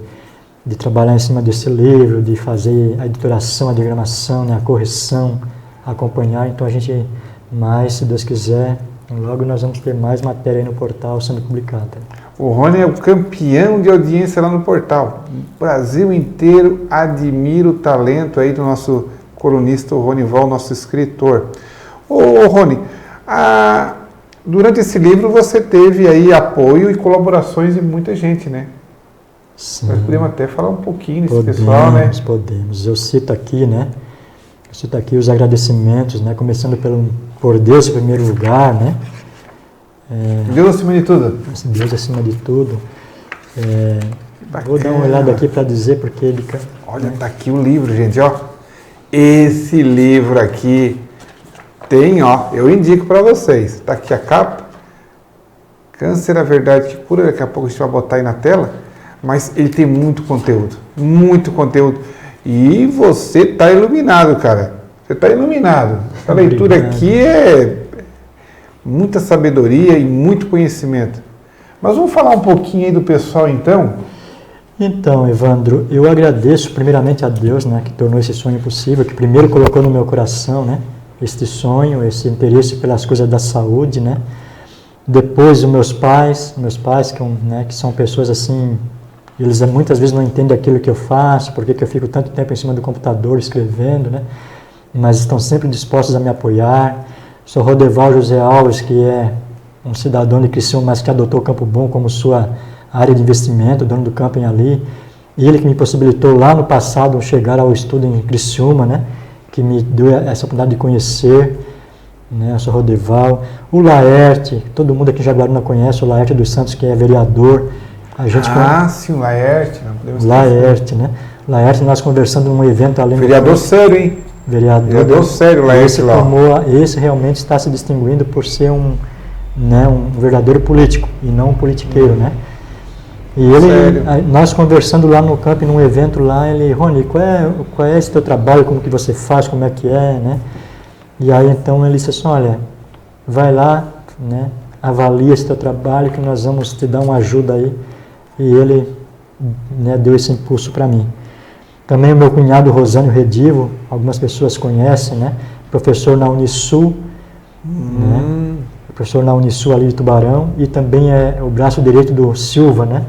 trabalhar em cima desse livro, de fazer a editoração, a diagramação, né, a correção, acompanhar. Então a gente, se Deus quiser, logo nós vamos ter mais matéria aí no Portal sendo publicada. O Rony é o campeão de audiência lá no Portal. O Brasil inteiro admira o talento aí do nosso colunista, o Ronival, nosso escritor. Ô Rony, durante esse livro você teve aí apoio e colaborações de muita gente, né? Sim. Nós podemos até falar um pouquinho desse pessoal, né? Podemos. Eu cito aqui, né? Os agradecimentos, né? Começando por Deus em primeiro lugar, né? Deus acima de tudo. Deus acima de tudo. Vou dar uma olhada aqui para dizer porque ele... Olha, tá aqui o livro, gente, ó. Esse livro aqui tem, eu indico para vocês. Tá aqui a capa. Câncer, a verdade que cura. Daqui a pouco a gente vai botar aí na tela. Mas ele tem muito conteúdo. Muito conteúdo. E você tá iluminado, cara. Você tá iluminado. Essa leitura aqui é muita sabedoria e muito conhecimento. Mas vamos falar um pouquinho aí do pessoal, então? Então, Evandro, eu agradeço primeiramente a Deus, né, que tornou esse sonho possível, que primeiro colocou no meu coração, né, este sonho, esse interesse pelas coisas da saúde, né. Depois, os meus pais que são pessoas assim, eles muitas vezes não entendem aquilo que eu faço, porque que eu fico tanto tempo em cima do computador escrevendo, né, mas estão sempre dispostos a me apoiar. Sou Rodeval José Alves, que é um cidadão de Criciúma, mas que adotou Campo Bom como sua área de investimento, dono do camping ali. E ele que me possibilitou lá no passado chegar ao estudo em Criciúma, né? Que me deu essa oportunidade de conhecer, né? Eu sou Rodeval. O Laerte, todo mundo aqui em Jaguaruna conhece, o Laerte dos Santos, que é vereador. Sim, o Laerte. O Laerte, né? O Laerte, nós conversando num evento ali... Vereador sério, hein? Vereador sério, Laerte lá. Esse realmente está se distinguindo por ser um verdadeiro político e não um politiqueiro, né? E nós conversando lá no camping, num evento lá, ele, Rony, qual é esse teu trabalho, como que você faz, como é que é, né? E aí então ele disse assim, olha, vai lá, né, avalia esse teu trabalho que nós vamos te dar uma ajuda aí. E ele, né, deu esse impulso para mim. Também o meu cunhado Rosânio Redivo, algumas pessoas conhecem, né? Professor na Unisul, né? Professor na Unisul ali de Tubarão, e também é o braço direito do Silva, né?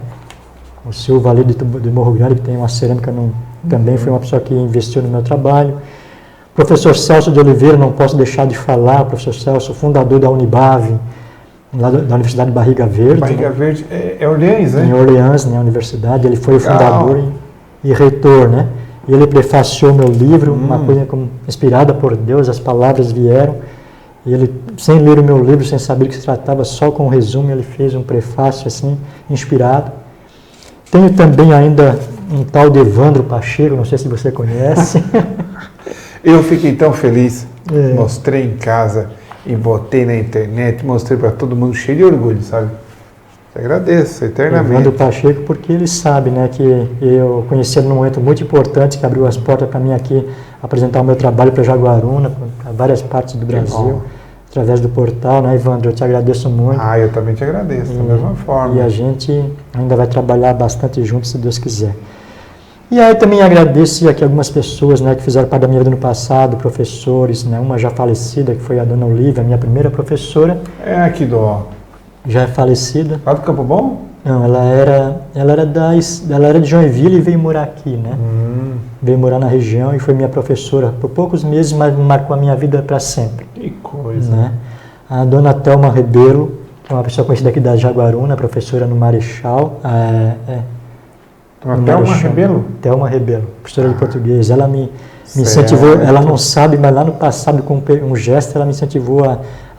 O Silva ali de Morro Grande, que tem uma cerâmica, também foi uma pessoa que investiu no meu trabalho. Professor Celso de Oliveira, não posso deixar de falar, professor Celso, fundador da Unibave, lá da Universidade de Barriga Verde. Barriga, né? Verde é Orleans, né? Em Orleans, né, a universidade, ele foi o fundador e reitor, né? E ele prefaciou meu livro, uma coisa como inspirada por Deus, as palavras vieram. E ele, sem ler o meu livro, sem saber do que se tratava, só com o resumo, ele fez um prefácio assim, inspirado. Tenho também ainda um tal de Evandro Pacheco, não sei se você conhece. Eu fiquei tão feliz, mostrei em casa e botei na internet, mostrei para todo mundo, cheio de orgulho, sabe? Agradeço eternamente. Evandro Pacheco, porque ele sabe, né, que eu conheci ele num momento muito importante, que abriu as portas para mim aqui apresentar o meu trabalho para Jaguaruna, para várias partes do Brasil, através do portal, né, Evandro? Eu te agradeço muito. Eu também te agradeço, da mesma forma. E a gente ainda vai trabalhar bastante juntos, se Deus quiser. E aí também agradeço aqui algumas pessoas, né, que fizeram parte da minha vida no passado, professores, né, uma já falecida, que foi a dona Olivia, a minha primeira professora. Aqui do já é falecida. Lá do Campo Bom? Não, ela era de Joinville e veio morar aqui, né? Veio morar na região e foi minha professora por poucos meses, mas marcou a minha vida para sempre. Que coisa. Né? A dona Thelma Rebelo, que é uma pessoa conhecida aqui da Jaguaruna, professora no Marechal. Thelma Rebelo? Thelma Rebelo, professora de português. Ela me incentivou, ela não sabe, mas lá no passado, com um gesto, ela me incentivou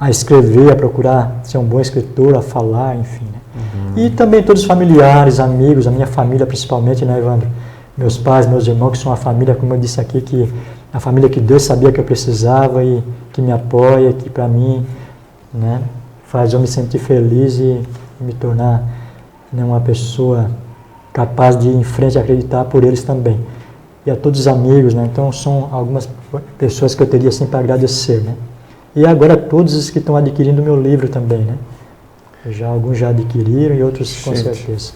a escrever, a procurar ser um bom escritor, a falar, enfim. Né? E também todos os familiares, amigos, a minha família principalmente, né, Evandro? Meus pais, meus irmãos, que são uma família, como eu disse aqui, que a família que Deus sabia que eu precisava e que me apoia, que para mim, né, faz eu me sentir feliz e me tornar, né, uma pessoa capaz de ir em frente e acreditar por eles também. E a todos os amigos, né? Então são algumas pessoas que eu teria sempre a agradecer, né? E agora todos os que estão adquirindo o meu livro também, né? Alguns já adquiriram e outros com certeza.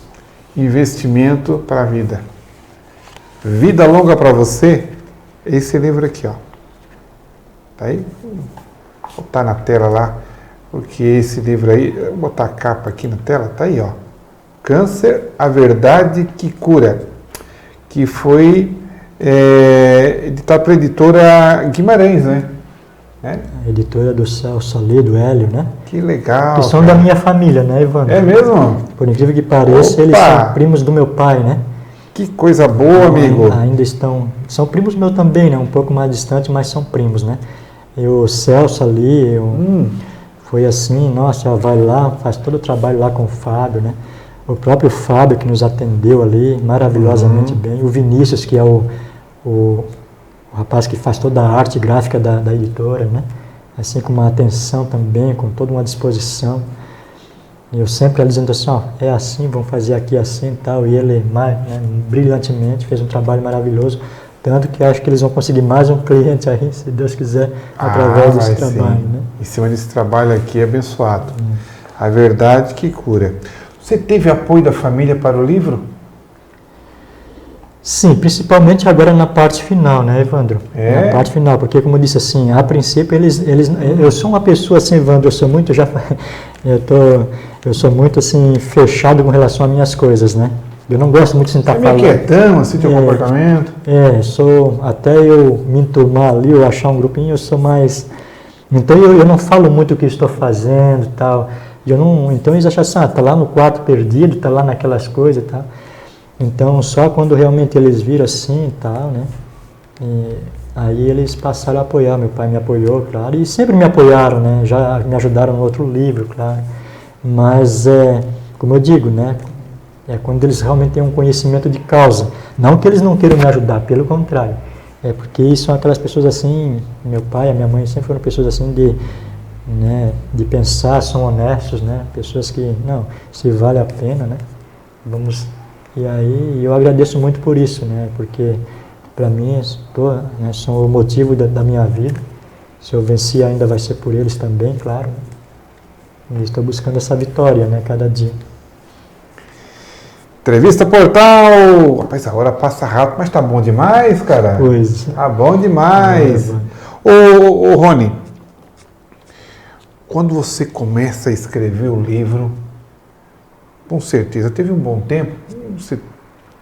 Investimento para a vida. Vida longa para você, esse livro aqui, ó. Tá aí? Vou botar na tela lá, porque esse livro aí, vou botar a capa aqui na tela, tá aí, ó. Câncer, a verdade que cura, que foi editado pela editora Guimarães, né? A editora do Celso Ali, do Hélio, né? Que legal. Que são da minha família, né, Evandro? É mesmo? Por incrível que pareça, eles são primos do meu pai, né? Que coisa boa, amigo. Ainda são primos meus também, né? Um pouco mais distantes, mas são primos, né? E o Celso ali, foi assim, nossa, vai lá, faz todo o trabalho lá com o Fábio, né? O próprio Fábio que nos atendeu ali maravilhosamente bem. O Vinícius, que é o rapaz que faz toda a arte gráfica da editora, né? Assim, com uma atenção também, com toda uma disposição. E eu sempre ali dizendo assim, ó, é assim, vamos fazer aqui assim e tal. E ele, né, brilhantemente, fez um trabalho maravilhoso. Tanto que acho que eles vão conseguir mais um cliente aí, se Deus quiser, através desse trabalho. Né? Em cima desse trabalho aqui abençoado. A verdade que cura. Você teve apoio da família para o livro? Sim, principalmente agora na parte final, né, Evandro? Na parte final, porque como eu disse assim, a princípio eu sou uma pessoa assim, Evandro, eu sou muito assim fechado com relação às minhas coisas, né? Eu não gosto muito de estar falando. Você é meio quietão, assim, teu comportamento? Até eu me enturmar ali, eu achar um grupinho, eu sou mais... Então eu não falo muito o que estou fazendo e tal. Então eles acham assim, tá lá no quarto perdido, tá lá naquelas coisas e tal. Então só quando realmente eles viram assim e tal, né? E aí eles passaram a apoiar, meu pai me apoiou, claro, e sempre me apoiaram, né? Já me ajudaram no outro livro, claro. Mas, como eu digo, né? É quando eles realmente têm um conhecimento de causa. Não que eles não queiram me ajudar, pelo contrário. É porque são aquelas pessoas assim, meu pai e a minha mãe sempre foram pessoas assim de pensar, são honestos, né? Pessoas que, não, se vale a pena, né? E aí eu agradeço muito por isso, né? Porque para mim são o motivo da minha vida. Se eu vencer ainda vai ser por eles também, claro. E estou buscando essa vitória, né? Cada dia. Entrevista Portal! Rapaz, a hora passa rápido, mas tá bom demais, cara. Pois. Tá bom demais. Ô, Rony, quando você começa a escrever o livro, com certeza, teve um bom tempo.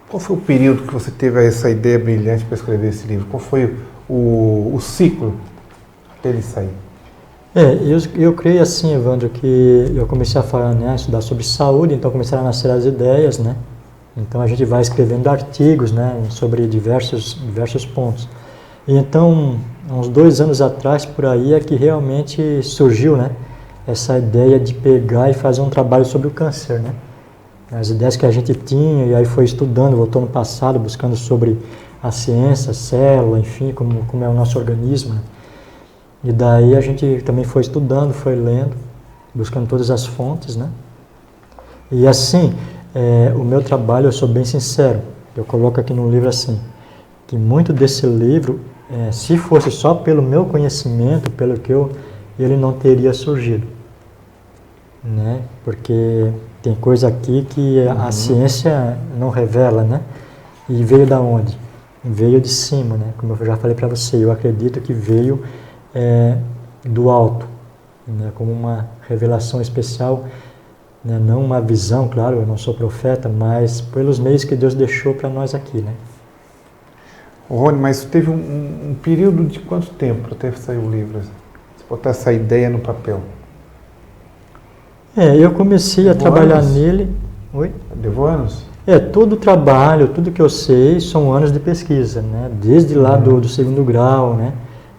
Qual foi o período que você teve essa ideia brilhante para escrever esse livro? Qual foi o ciclo até ele sair? Eu creio assim, Evandro, que eu comecei a falar, né, estudar sobre saúde, então começaram a nascer as ideias, né? Então a gente vai escrevendo artigos, né, sobre diversos pontos. E então, uns 2 anos atrás, por aí, é que realmente surgiu, né, essa ideia de pegar e fazer um trabalho sobre o câncer, né? As ideias que a gente tinha, e aí foi estudando, voltou no passado, buscando sobre a ciência, a célula, enfim, como é o nosso organismo. E daí a gente também foi estudando, foi lendo, buscando todas as fontes, né? E assim, o meu trabalho, eu sou bem sincero, eu coloco aqui no livro assim, que muito desse livro, se fosse só pelo meu conhecimento, ele não teria surgido, né? Porque tem coisa aqui que a ciência não revela, né? E veio da onde? Veio de cima, né? Como eu já falei para você, eu acredito que veio do alto, né? Como uma revelação especial né? Não uma visão, claro, eu não sou profeta, mas pelos meios que Deus deixou para nós aqui, né? Rony, mas teve um período de quanto tempo até sair o livro? Você botar essa ideia no papel? Eu comecei a trabalhar nele... Oi? Levou anos? Todo o trabalho, tudo que eu sei são anos de pesquisa, né? Desde lá do segundo grau, né?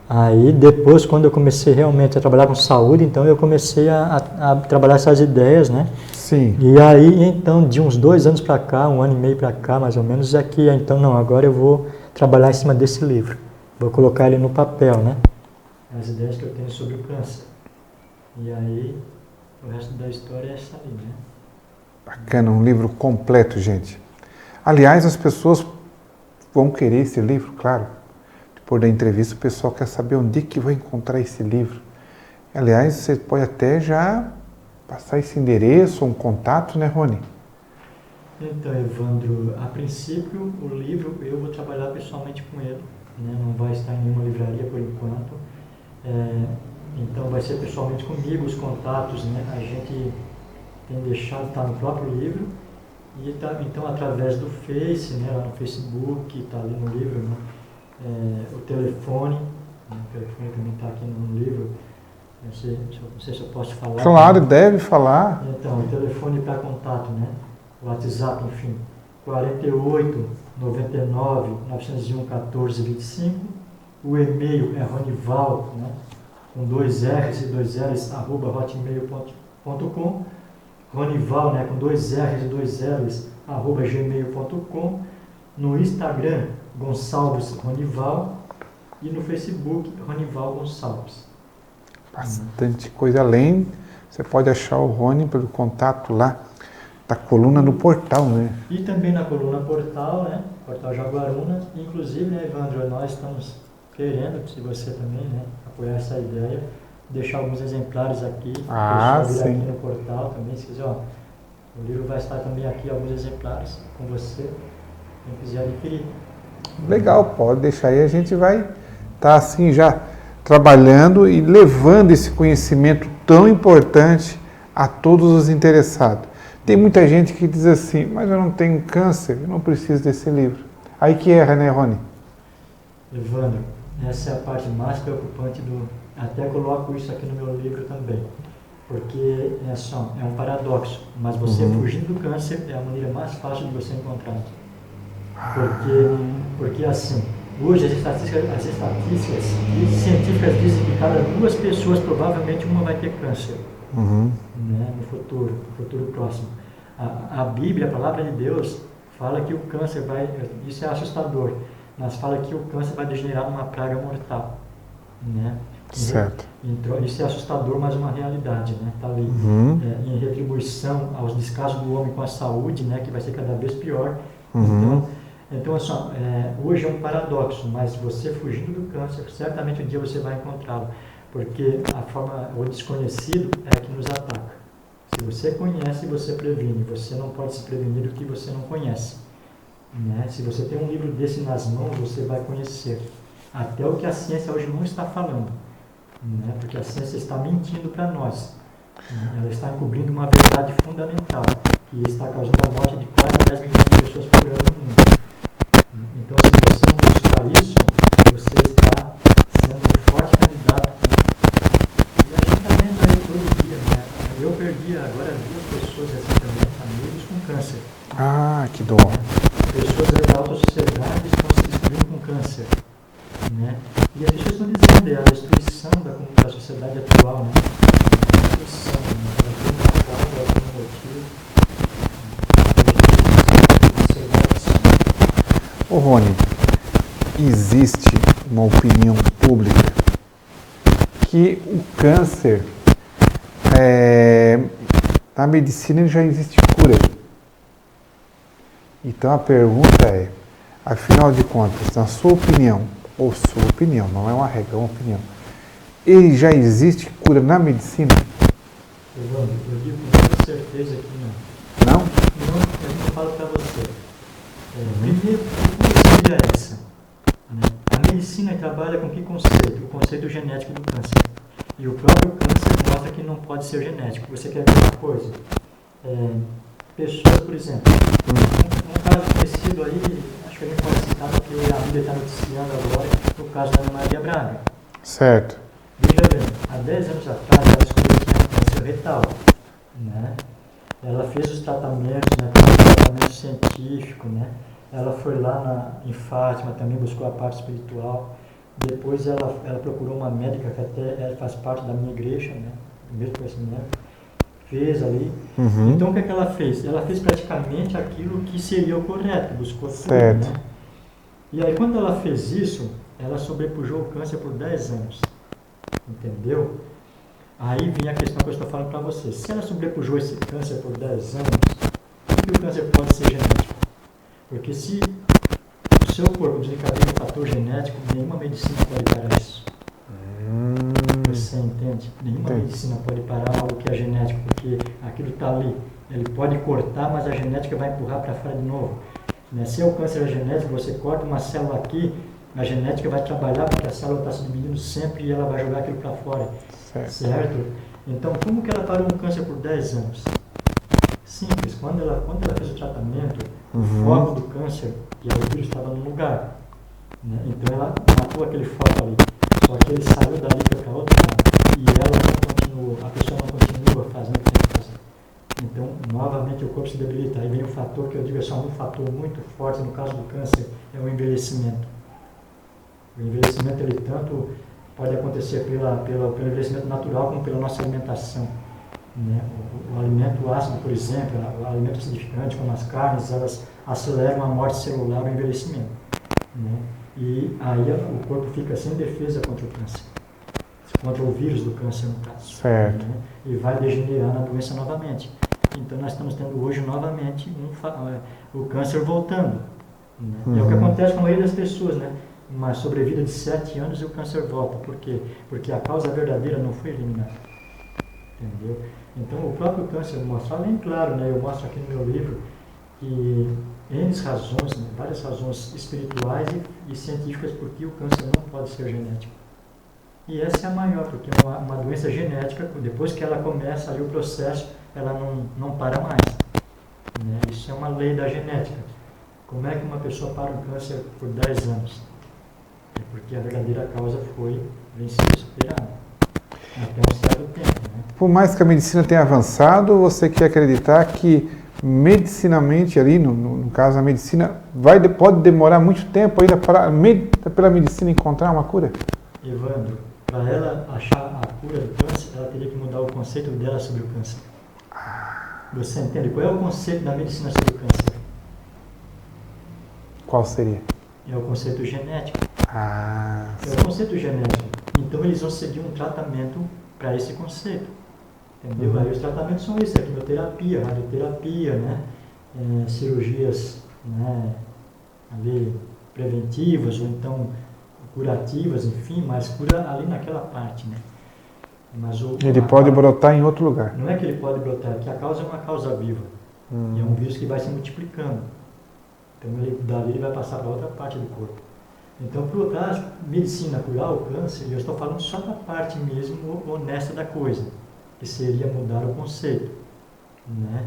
Aí depois, quando eu comecei realmente a trabalhar com saúde, então eu comecei a trabalhar essas ideias, né? Sim. E aí, então, de uns 2 anos para cá, 1 ano e meio para cá, mais ou menos, é que, então, não, agora eu vou trabalhar em cima desse livro. Vou colocar ele no papel, né? As ideias que eu tenho sobre o câncer. E aí, o resto da história é essa ali, né? Bacana, um livro completo, gente. Aliás, as pessoas vão querer esse livro, claro. Depois da entrevista, o pessoal quer saber onde que vai encontrar esse livro. Aliás, você pode até já passar esse endereço, um contato, né, Rony? Então, Evandro, a princípio, o livro eu vou trabalhar pessoalmente com ele, né? Não vai estar em nenhuma livraria por enquanto. Então, vai ser pessoalmente comigo, os contatos, né? A gente tem deixado, está no próprio livro, e então através do Face, né, lá no Facebook, está ali no livro, né, o telefone, né, o telefone também está aqui no livro, não sei se eu posso falar. Claro, né? Deve falar. Então, o telefone para contato, né, o WhatsApp, enfim, 48 99 901 14 25, o e-mail é ronival, né, com 2 R's e 2 L's, @hotmail.com, Ronival, né, com 2 R's e 2 L's, @gmail.com, no Instagram, Gonçalves Ronival, e no Facebook, Ronival Gonçalves. Bastante coisa. Além, você pode achar o Rony pelo contato lá da coluna no portal, né? E também na coluna portal, né, Portal Jaguaruna. Inclusive, né, Evandro, nós estamos querendo, se você também, né, apoiar essa ideia, deixar alguns exemplares aqui, sim. Aqui no portal também, se quiser, ó, o livro vai estar também aqui, alguns exemplares com você, quem quiser adquirir. Legal, pode deixar aí, a gente vai estar assim já trabalhando e levando esse conhecimento tão importante a todos os interessados. Tem muita gente que diz assim, mas eu não tenho câncer, eu não preciso desse livro. Aí que erra, né, Rony? Evandro, essa é a parte mais preocupante até coloco isso aqui no meu livro também, porque é um paradoxo, mas você fugindo do câncer é a maneira mais fácil de você encontrar. Porque assim, hoje as estatísticas científicas dizem que cada 2 pessoas provavelmente uma vai ter câncer, né, no futuro próximo. A Bíblia, a palavra de Deus, fala que o câncer isso é assustador, mas fala que o câncer vai degenerar numa praga mortal, né? Certo. Então, isso é assustador, mas uma realidade, né? Está ali em retribuição aos descasos do homem com a saúde, né? Que vai ser cada vez pior. Então assim, hoje é um paradoxo, mas você fugindo do câncer, certamente um dia você vai encontrá-lo, porque o desconhecido é que nos ataca. Se você conhece, você previne. Você não pode se prevenir do que você não conhece, né? Se você tem um livro desse nas mãos, você vai conhecer até o que a ciência hoje não está falando, né? Porque a ciência está mentindo para nós, né? Ela está encobrindo uma verdade fundamental, que está causando a morte de quase 10 milhões de pessoas por ano no mundo. Então, se você não buscar isso, você está sendo um forte candidato. E a gente está vendo aí todo dia, né? Eu perdi agora 2 pessoas recentemente, amigos com câncer. Ah, que dó. Pessoas da alta sociedade estão se destruindo com câncer, né? E as pessoas estão dizendo, é a destruição da sociedade atual, né? A destruição, né? Ela tem uma causa, ela tem um motivo. Ô Rony, existe uma opinião pública que o câncer, na medicina já existe cura. Então a pergunta é, afinal de contas, na sua opinião, ou sua opinião, não é uma regra, é uma opinião, ele já existe cura na medicina? Evandro, eu digo com toda certeza que não. Não? Não, eu não falo para você. Primeiro, que medicina é essa? Né? A medicina trabalha com que conceito? O conceito genético do câncer. E o próprio câncer mostra que não pode ser genético. Você quer ver uma coisa? pessoas, por exemplo, um caso conhecido aí, acho que a gente pode citar porque a mídia está noticiando agora, o caso da Ana Maria Braga. Certo. Veja bem, há 10 anos atrás ela descobriu que tinha um câncer retal, né? Ela fez os tratamentos, né, com tratamento científico, né? Ela foi lá em Fátima, também buscou a parte espiritual. Depois ela procurou uma médica que até faz parte da minha igreja, né? Mesmo conhecimento. Fez ali. Uhum. Então o que ela fez? Ela fez praticamente aquilo que seria o correto, buscou tudo, certo. né? E aí quando ela fez isso, ela sobrepujou o câncer por 10 anos. Entendeu? Aí vem a questão que eu estou falando para você. Se ela sobrepujou esse câncer por 10 anos, por que o câncer pode ser genético? Porque se o seu corpo desencadeia um fator genético, nenhuma medicina pode parar isso. Você entende? Nenhuma medicina pode parar algo que é genético, porque aquilo está ali. Ele pode cortar, mas a genética vai empurrar para fora de novo. Se o câncer é genético, você corta uma célula aqui, a genética vai trabalhar porque a célula está se dividindo sempre e ela vai jogar aquilo para fora. Certo? Então, como que ela parou um câncer por 10 anos? Simples. Quando ela fez o tratamento, o foco do câncer, e aí o vírus estava no lugar. Né? Então, ela matou aquele foco ali. Só que ele saiu dali para outro lado. E ela não continua, a pessoa não continua fazendo o que tem que fazer. Então, novamente, o corpo se debilita. Aí vem um fator que eu digo é só um fator muito forte no caso do câncer, é o envelhecimento. O envelhecimento, ele tanto pode acontecer pelo envelhecimento natural como pela nossa alimentação. Né? O alimento ácido, por exemplo, o alimento acidificante, como as carnes, elas aceleram a morte celular, o envelhecimento. Né? E aí o corpo fica sem defesa contra o câncer, contra o vírus do câncer, no caso. Certo. Né? E vai degenerando a doença novamente. Então nós estamos tendo hoje novamente o câncer voltando. Né? É o que acontece com a maioria das pessoas, né? Uma sobrevida de 7 anos e o câncer volta. Por quê? Porque a causa verdadeira não foi eliminada. Entendeu? Então o próprio câncer mostra, além, claro, né, eu mostro aqui no meu livro, que N razões, né, várias razões espirituais e científicas por que o câncer não pode ser genético. E essa é a maior, porque uma doença genética, depois que ela começa ali o processo, ela não para mais. Né? Isso é uma lei da genética. Como é que uma pessoa para um câncer por 10 anos? É porque a verdadeira causa foi vencida e superada. Até um certo tempo. Né? Por mais que a medicina tenha avançado, você quer acreditar que medicinamente ali, no caso a medicina, pode demorar muito tempo ainda pela medicina encontrar uma cura? Evandro, para ela achar a cura do câncer, ela teria que mudar o conceito dela sobre o câncer. Você entende? Qual é o conceito da medicina sobre o câncer? Qual seria? É o conceito genético. É o conceito genético. Então eles vão seguir um tratamento para esse conceito. Entendeu? Aí os tratamentos são isso, quimioterapia, radioterapia, né? Cirurgias, né, ali, preventivas ou então curativas, enfim, mas cura ali naquela parte, né? Mas ele pode brotar em outro lugar. Não é que ele pode brotar, é que a causa é uma causa viva. E é um vírus que vai se multiplicando. Então dali ele vai passar para outra parte do corpo. Então, para a medicina curar o câncer, eu estou falando só da parte mesmo honesta da coisa, que seria mudar o conceito, né?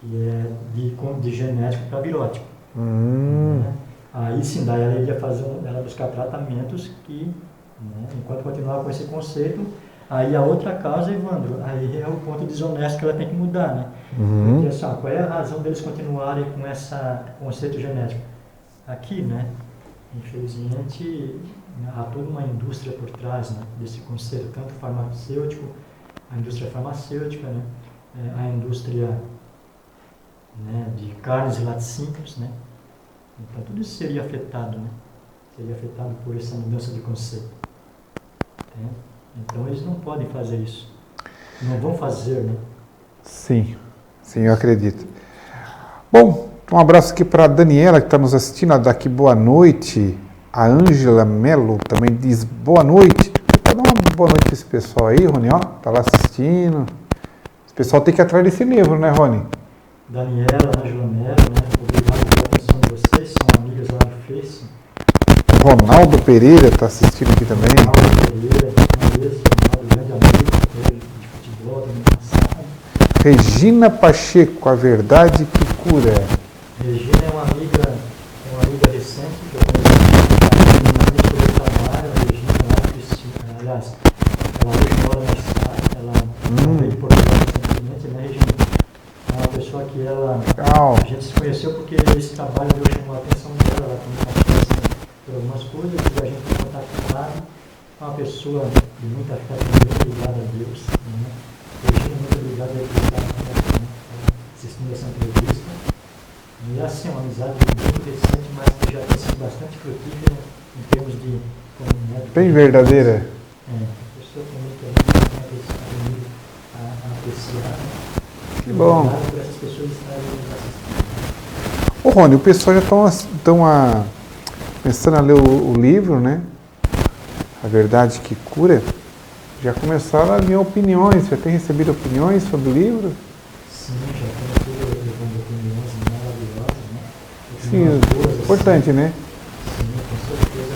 Que é de genético para virótico. Né? Aí sim, daí ela iria ela buscar tratamentos que, né, enquanto continuar com esse conceito, aí a outra causa, Evandro, aí é o ponto desonesto que ela tem que mudar, né? Porque assim, qual é a razão deles continuarem com esse conceito genético? Aqui, né? Infelizmente, há toda uma indústria por trás, né, desse conceito, tanto farmacêutico, a indústria farmacêutica, né, a indústria, né, de carnes e laticínios, né. Então tudo isso seria afetado, né, seria afetado por essa mudança de conceito. Entende? Então eles não podem fazer isso, não vão fazer, né. Sim, eu acredito. Bom, um abraço aqui para a Daniela, que está nos assistindo, daqui boa noite. A Ângela Melo também diz boa noite. Dá uma boa noite para esse pessoal aí, Rony, ó, tá lá assistindo. Esse pessoal tem que ir atrás desse livro, né, Rony? Daniela, Ângela Melo, né, obrigado pela atenção de vocês, são amigas lá no Face. Ronaldo Pereira está assistindo aqui também. Ronaldo Pereira, Ronaldo, grande amigo de futebol, do ano passado. Regina Pacheco, a verdade que cura. Regina é uma amiga recente que eu conheci no trabalho. A Regina lá de Cristina, aliás, ela hoje mora na cidade, ela veio de Portugal recentemente, né, Regina? É uma pessoa que a gente se conheceu porque esse trabalho deu chamou a atenção dela, ela também está por algumas coisas, e a gente tem contato com uma pessoa de muita fé, muito ligada a Deus, né? Regina, muito obrigado aí por estar assistindo essa entrevista. E assim, uma amizade muito recente, mas que já tem sido bastante frutífera em termos de comunidade. Bem verdadeira. A pessoa também tem aprendido a apreciar. Que bom. Por essas pessoas estarem assistindo. Ô Rony, o pessoal já estão começando a ler o livro, né? A verdade que cura. Já começaram a vir opiniões, já tem recebido opiniões sobre o livro? Sim, já tem levando opiniões maravilhosas, né? Sim, importante, né? Sim, com certeza.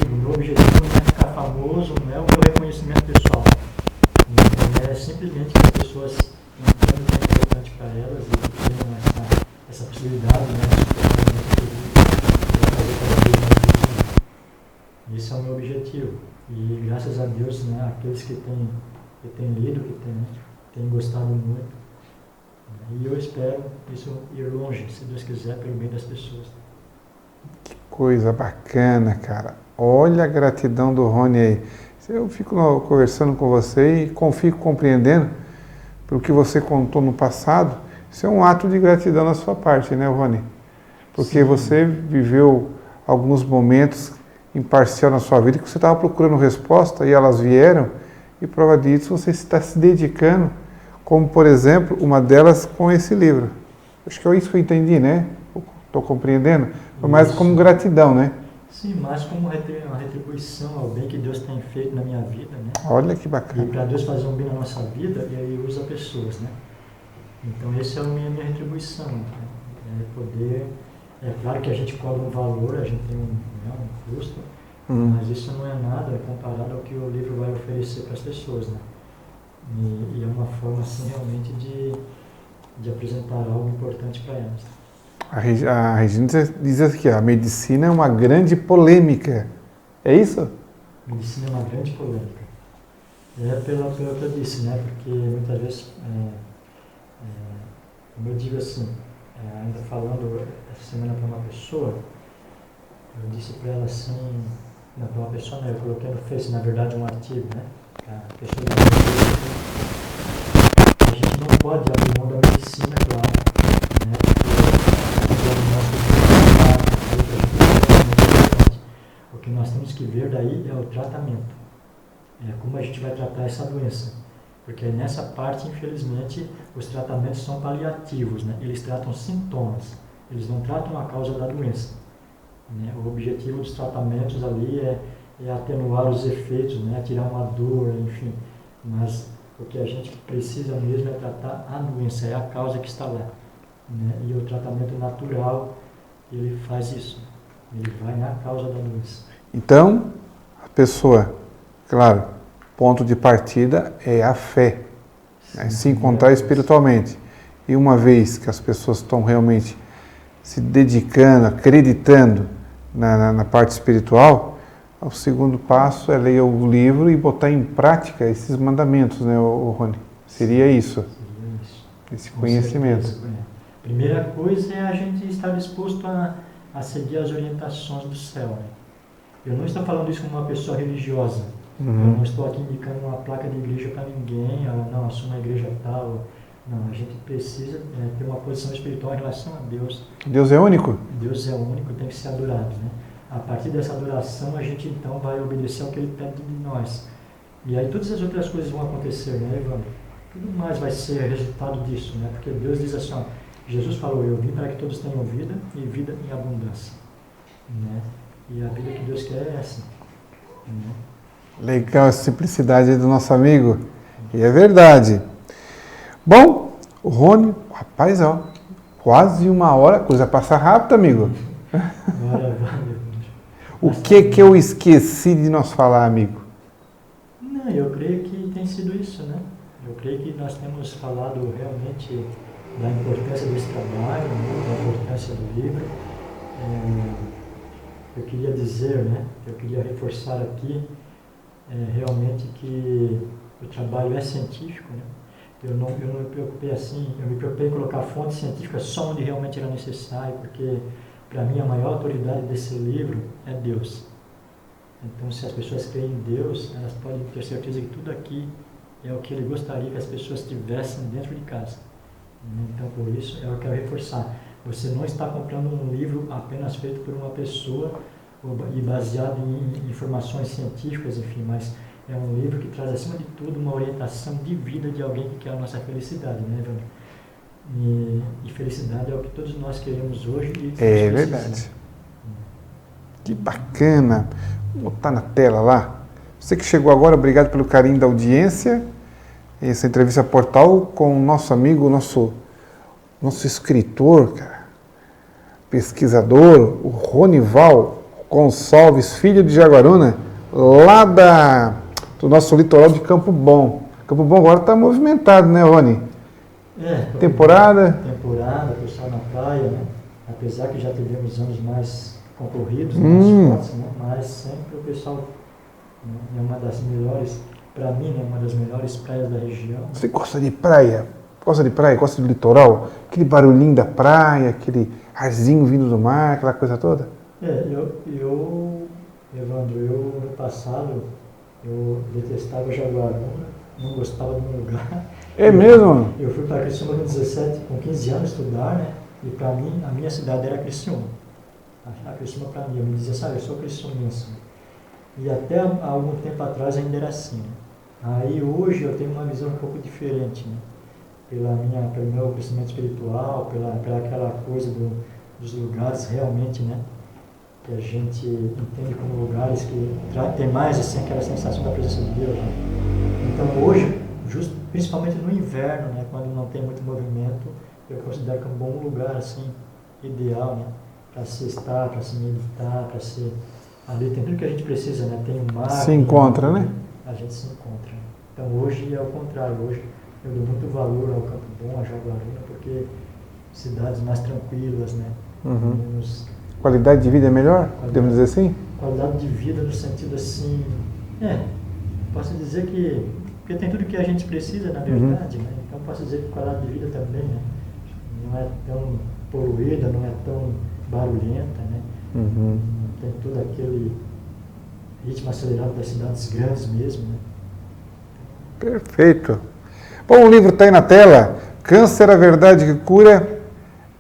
O meu objetivo não é ficar famoso, não é o meu reconhecimento pessoal. Então, é simplesmente que as pessoas entendam o que é importante para elas e que tenham essa possibilidade, né, de fazer cada vez mais. Esse é o meu objetivo. E graças a Deus, né, aqueles que têm lido, que têm gostado muito. E eu espero isso ir longe, se Deus quiser, pelo bem das pessoas. Que coisa bacana, cara. Olha a gratidão do Rony aí. Eu fico conversando com você e fico compreendendo pelo que você contou no passado. Isso é um ato de gratidão da sua parte, né, Rony? Porque sim, você viveu alguns momentos imparcial na sua vida que você estava procurando resposta e elas vieram, e prova disso você está se dedicando, como por exemplo uma delas com esse livro. Acho que é isso que eu entendi, né? Estou compreendendo? Foi mais como gratidão, né? Sim, mais como uma retribuição ao bem que Deus tem feito na minha vida, né? Olha que bacana. E para Deus fazer um bem na nossa vida, Ele usa pessoas, né? Então essa é a minha retribuição, né? É poder... É claro que a gente cobra um valor, a gente tem um custo, mas isso não é nada comparado ao que o livro vai oferecer para as pessoas, né? E é uma forma, assim, realmente de apresentar algo importante para elas. A Regina diz aqui, a medicina é uma grande polêmica. É isso? A medicina é uma grande polêmica. É pelo que eu disse, né? Porque muitas vezes, como eu digo assim, ainda falando essa semana para uma pessoa, eu disse para ela assim, não, para uma pessoa, né, eu coloquei no Face, na verdade, um artigo, né? A pessoa a gente não pode abrir mão da medicina, claro, né? Porque o que nós temos que ver daí é o tratamento. É como a gente vai tratar essa doença. Porque nessa parte, infelizmente, os tratamentos são paliativos, né? Eles tratam sintomas, eles não tratam a causa da doença. Né? O objetivo dos tratamentos ali é atenuar os efeitos, né? Tirar uma dor, enfim. Mas o que a gente precisa mesmo é tratar a doença, é a causa que está lá. Né? E o tratamento natural, ele faz isso. Ele vai na causa da doença. Então, a pessoa, claro, ponto de partida é a fé, né? Se encontrar espiritualmente. E uma vez que as pessoas estão realmente se dedicando, acreditando na parte espiritual, o segundo passo é ler o livro e botar em prática esses mandamentos, né, Rony? Seria isso? Seria isso. Esse conhecimento. Certeza. Primeira coisa é a gente estar disposto a seguir as orientações do céu, né? Eu não estou falando isso como uma pessoa religiosa. Eu não estou aqui indicando uma placa de igreja para ninguém, não, eu sou uma igreja tal. Não, a gente precisa ter uma posição espiritual em relação a Deus. Deus é único? Deus é único, tem que ser adorado, né? A partir dessa adoração, a gente então vai obedecer ao que Ele pede de nós. E aí todas as outras coisas vão acontecer, né, Evandro? Tudo mais vai ser resultado disso, né? Porque Deus diz assim, ó, Jesus falou, eu vim para que todos tenham vida e vida em abundância. Né? E a vida que Deus quer é essa. Né? Legal a simplicidade do nosso amigo. E é verdade. Bom, o Rony, rapaz, ó, quase uma hora, coisa passa rápido, amigo. O que eu esqueci de nós falar, amigo? Não, eu creio que tem sido isso, né? Eu creio que nós temos falado realmente da importância desse trabalho, né, da importância do livro. Eu queria dizer, né, eu queria reforçar aqui realmente que o trabalho é científico, né? Eu não me preocupei assim, eu me preocupei em colocar fontes científicas só onde realmente era necessário, porque para mim a maior autoridade desse livro é Deus. Então, se as pessoas creem em Deus, elas podem ter certeza que tudo aqui é o que Ele gostaria que as pessoas tivessem dentro de casa. Então, por isso, eu quero reforçar. Você não está comprando um livro apenas feito por uma pessoa e baseado em informações científicas, enfim, mas é um livro que traz, acima de tudo, uma orientação de vida de alguém que quer a nossa felicidade, né, Evandro? E felicidade é o que todos nós queremos hoje e É verdade. Que bacana. Vou botar na tela lá. Você que chegou agora, obrigado pelo carinho da audiência. Essa entrevista Portal com o nosso amigo, nosso escritor, cara, pesquisador, o Ronival Gonçalves, filho de Jaguaruna, lá do nosso litoral de Campo Bom. Campo Bom agora está movimentado, né, Rony? Temporada, o pessoal na praia, né? Apesar que já tivemos anos mais concorridos, mais fortes, né? Mas sempre o pessoal, né, é uma das melhores, para mim, né, uma das melhores praias da região. Você gosta de praia? Gosta de praia? Gosta do litoral? Aquele barulhinho da praia, aquele arzinho vindo do mar, aquela coisa toda? Evandro, no passado, eu detestava Jaguaruna, não gostava do meu lugar. É mesmo? Eu fui para Criciúma com 15 anos estudar, né? E para mim, a minha cidade era Criciúma. A Criciúma para mim, eu me dizia, sabe, eu sou criciumense. E até há algum tempo atrás ainda era assim, né? Aí hoje eu tenho uma visão um pouco diferente, né? Pelo meu crescimento espiritual, pela aquela coisa dos lugares realmente, né? Que a gente entende como lugares que tem mais assim aquela sensação da presença de Deus, né? Então hoje, principalmente no inverno, né, quando não tem muito movimento, eu considero que é um bom lugar assim, ideal, né, para se estar, para se meditar, para se... Ali tem tudo que a gente precisa, né? Tem o mar... Se encontra, né? A gente se encontra. Então hoje é o contrário, hoje eu dou muito valor ao Campo Bom, a Jaguaruna, porque cidades mais tranquilas, né? Menos... Qualidade de vida é melhor? Podemos dizer assim? Qualidade de vida no sentido assim... posso dizer que... Porque tem tudo que a gente precisa, na verdade, né? Então posso dizer que qualidade de vida também, né? Não é tão poluída, não é tão barulhenta, né? Não tem todo aquele ritmo acelerado das cidades grandes mesmo, né? Perfeito. Bom, o livro está aí na tela. Câncer, a Verdade que Cura.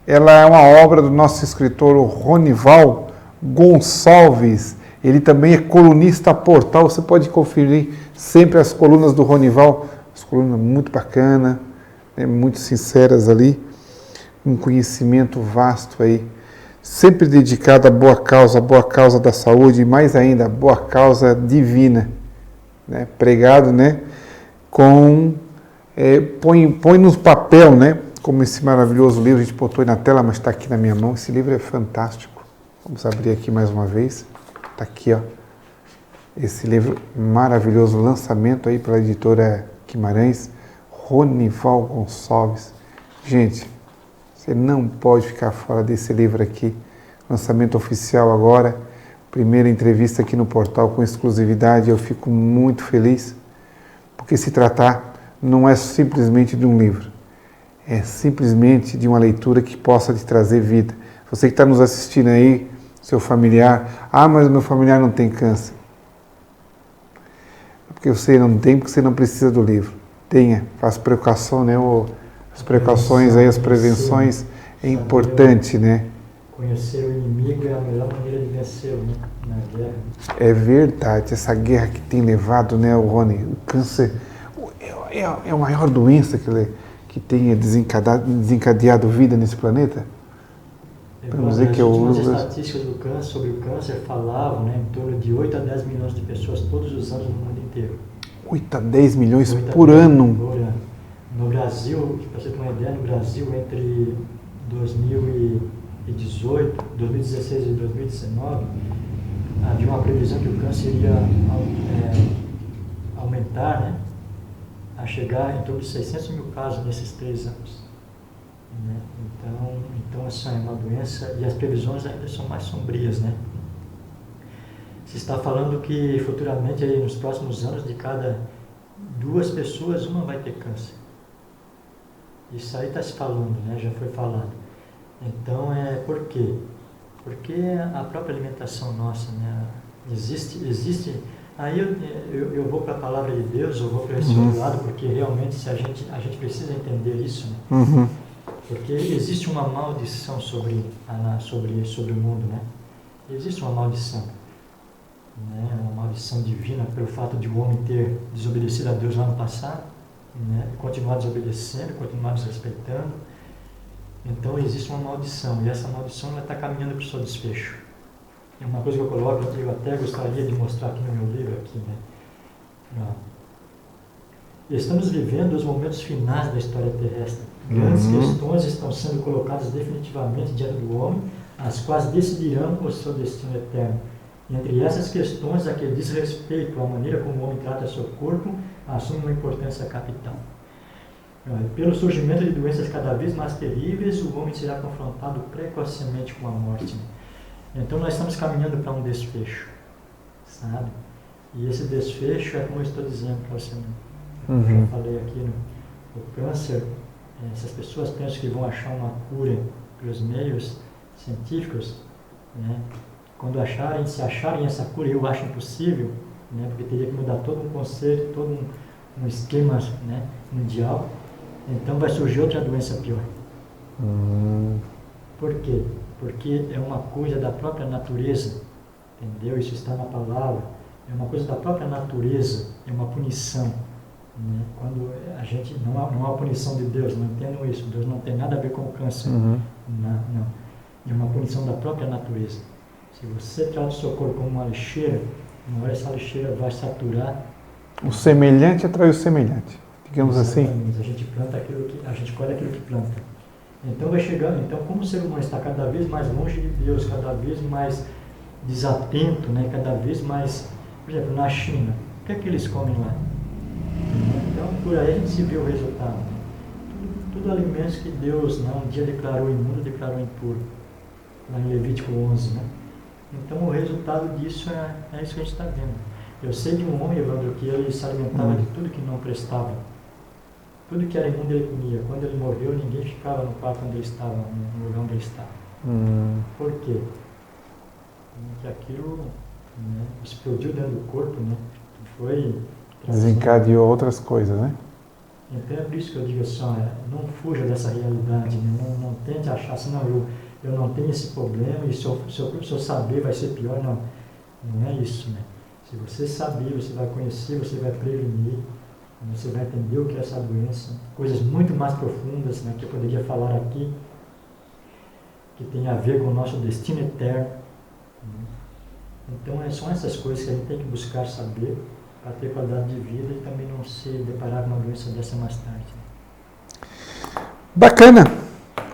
Ela é uma obra do nosso escritor Ronival Gonçalves. Ele também é colunista Portal. Você pode conferir sempre as colunas do Ronival. As colunas muito bacanas, né, muito sinceras ali. Um conhecimento vasto aí. Sempre dedicado à boa causa da saúde e mais ainda, a boa causa divina. Né, pregado, né, põe no papel, né, como esse maravilhoso livro, a gente botou aí na tela, mas está aqui na minha mão. Esse livro é fantástico. Vamos abrir aqui mais uma vez. Está aqui, ó. Esse livro maravilhoso, lançamento aí pela editora Guimarães, Ronival Gonçalves. Gente, você não pode ficar fora desse livro aqui. Lançamento oficial agora. Primeira entrevista aqui no portal com exclusividade. Eu fico muito feliz, porque se tratar não é simplesmente de um livro. É simplesmente de uma leitura que possa te trazer vida. Você que está nos assistindo aí, seu familiar, mas o meu familiar não tem câncer. Porque você não tem, porque você não precisa do livro. Tenha, faça precaução, né? As precauções aí, as prevenções, é importante, né? Conhecer o inimigo é a melhor maneira de vencê-lo, né? Na guerra. É verdade, essa guerra que tem levado, né, Rony, o câncer é a maior doença que tenha desencadeado vida nesse planeta? Podemos dizer que as últimas estatísticas sobre o câncer falavam, né, em torno de 8 a 10 milhões de pessoas todos os anos no mundo inteiro. 8 a 10 milhões por ano? No Brasil, para você ter uma ideia, no Brasil entre 2018, 2016 e 2019, havia uma previsão que o câncer iria aumentar, né? a chegar em torno de 600 mil casos nesses 3 anos. Né? Então essa é uma doença e as previsões ainda são mais sombrias, né? Se está falando que futuramente, aí, nos próximos anos, de cada 2 pessoas, uma vai ter câncer. Isso aí está se falando, né? Já foi falado. Então, por quê? Porque a própria alimentação nossa, né? Existe. Aí eu vou para a palavra de Deus, eu vou para esse outro lado, porque realmente a gente precisa entender isso, né? Uhum. Porque existe uma maldição sobre o mundo, né? Existe uma maldição, né? Uma maldição divina pelo fato de o homem ter desobedecido a Deus lá no passado, né? Continuar desobedecendo, continuar desrespeitando. Então existe uma maldição, e essa maldição está caminhando para o seu desfecho. É uma coisa que eu coloco, eu até gostaria de mostrar aqui no meu livro, aqui, né? Estamos vivendo os momentos finais da história terrestre. Grandes questões estão sendo colocadas definitivamente diante do homem, as quais decidirão o seu destino eterno. Entre essas questões, a que diz respeito à maneira como o homem trata seu corpo, assume uma importância capital. Pelo surgimento de doenças cada vez mais terríveis, o homem será confrontado precocemente com a morte. Então nós estamos caminhando para um desfecho, sabe? E esse desfecho é como eu estou dizendo para você. Eu já falei aqui no câncer, essas pessoas pensam que vão achar uma cura pelos meios científicos, né? Quando se acharem essa cura, eu acho impossível, né? Porque teria que mudar todo um conceito, todo um esquema, né, mundial. Então vai surgir outra doença pior. Por quê? Porque é uma coisa da própria natureza, entendeu? Isso está na palavra. É uma coisa da própria natureza, é uma punição. Né? Quando a gente não há uma punição de Deus, não entendam isso. Deus não tem nada a ver com o câncer. Não. É uma punição da própria natureza. Se você trata o seu corpo como uma lixeira, uma hora essa lixeira vai saturar. O semelhante atrai o semelhante, digamos assim. A gente planta a gente colhe aquilo que planta. Então vai chegando, como o ser humano está cada vez mais longe de Deus, cada vez mais desatento, né? Cada vez mais, por exemplo, na China, o que é que eles comem lá? Então por aí a gente se vê o resultado. Tudo alimentos que Deus, né, um dia declarou imundo, declarou impuro, lá em Levítico 11, né? Então o resultado disso é isso que a gente está vendo. Eu sei de um homem, Evandro, que ele se alimentava de tudo que não prestava. Tudo que era imundo ele comia. Quando ele morreu, ninguém ficava no quarto onde ele estava, no lugar onde ele estava. Por quê? Porque aquilo, né, explodiu dentro do corpo, né? Foi desencadeou outras coisas, né? Então é por isso que eu digo assim, não fuja dessa realidade, né? Não tente achar assim, não, eu não tenho esse problema e se eu saber vai ser pior. Não é isso, né? Se você saber, você vai conhecer, você vai prevenir, você vai entender o que é essa doença, coisas muito mais profundas, né, que eu poderia falar aqui, que tem a ver com o nosso destino eterno. Então são essas coisas que a gente tem que buscar saber para ter qualidade de vida e também não se deparar com uma doença dessa mais tarde. Bacana!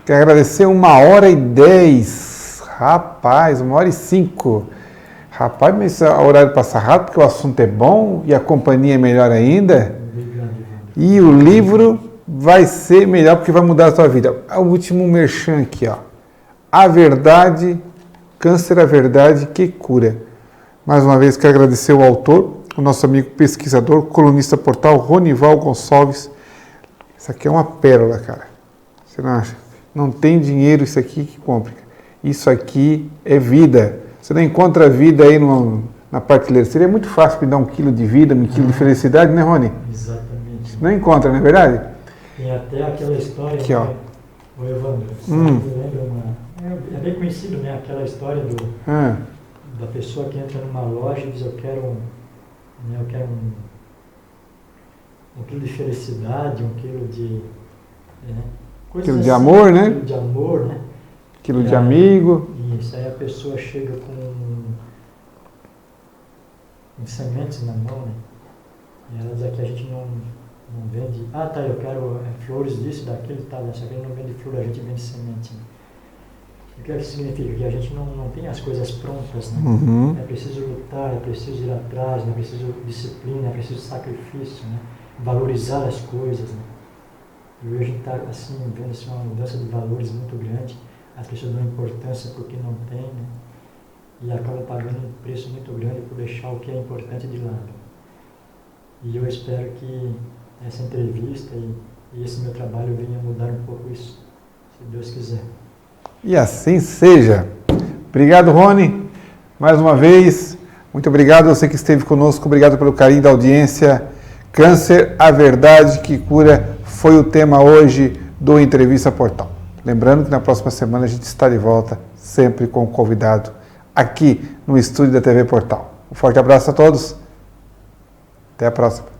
Quero agradecer 1h10. Rapaz, 1h05. Rapaz, mas o horário passa rápido porque o assunto é bom e a companhia é melhor ainda. E o livro vai ser melhor porque vai mudar a sua vida. O último merchan aqui, ó. A verdade, câncer, a verdade que cura. Mais uma vez quero agradecer o autor, o nosso amigo pesquisador, colunista portal Ronival Gonçalves. Isso aqui é uma pérola, cara. Você não acha? Não tem dinheiro isso aqui que compra. Isso aqui é vida. Você não encontra vida aí na prateleira. Seria muito fácil me dar 1 quilo de vida, 1 quilo de felicidade, né, Rony? Exatamente. Não encontra, não é verdade? Tem até aquela história, aqui, ó. O Evandro, você lembra é bem conhecido, né? Aquela história da pessoa que entra numa loja e diz, eu quero um quilo de felicidade, 1 quilo de... quilo de amor, né? Quilo de amor, né? Quilo de amigo. Isso, aí a pessoa chega com sementes na mão, né? E ela diz que a gente não vende... eu quero flores disso, daquilo, tal, só que a gente não vende flor, a gente vende semente. Né? O que significa? Que a gente não tem as coisas prontas, né? É preciso lutar, é preciso ir atrás, é preciso disciplina, é preciso sacrifício, né? valorizar as coisas, né? E hoje a gente está assim, vendo assim, uma mudança de valores muito grande, as pessoas dão importância para o que não tem, né? E acabam pagando um preço muito grande por deixar o que é importante de lado. E eu espero que essa entrevista e esse meu trabalho venha mudar um pouco isso, se Deus quiser. E assim seja. Obrigado, Rony, mais uma vez. Muito obrigado a você que esteve conosco, obrigado pelo carinho da audiência. Câncer, a verdade que cura, foi o tema hoje do Entrevista Portal. Lembrando que na próxima semana a gente está de volta, sempre com o convidado, aqui no estúdio da TV Portal. Um forte abraço a todos, até a próxima.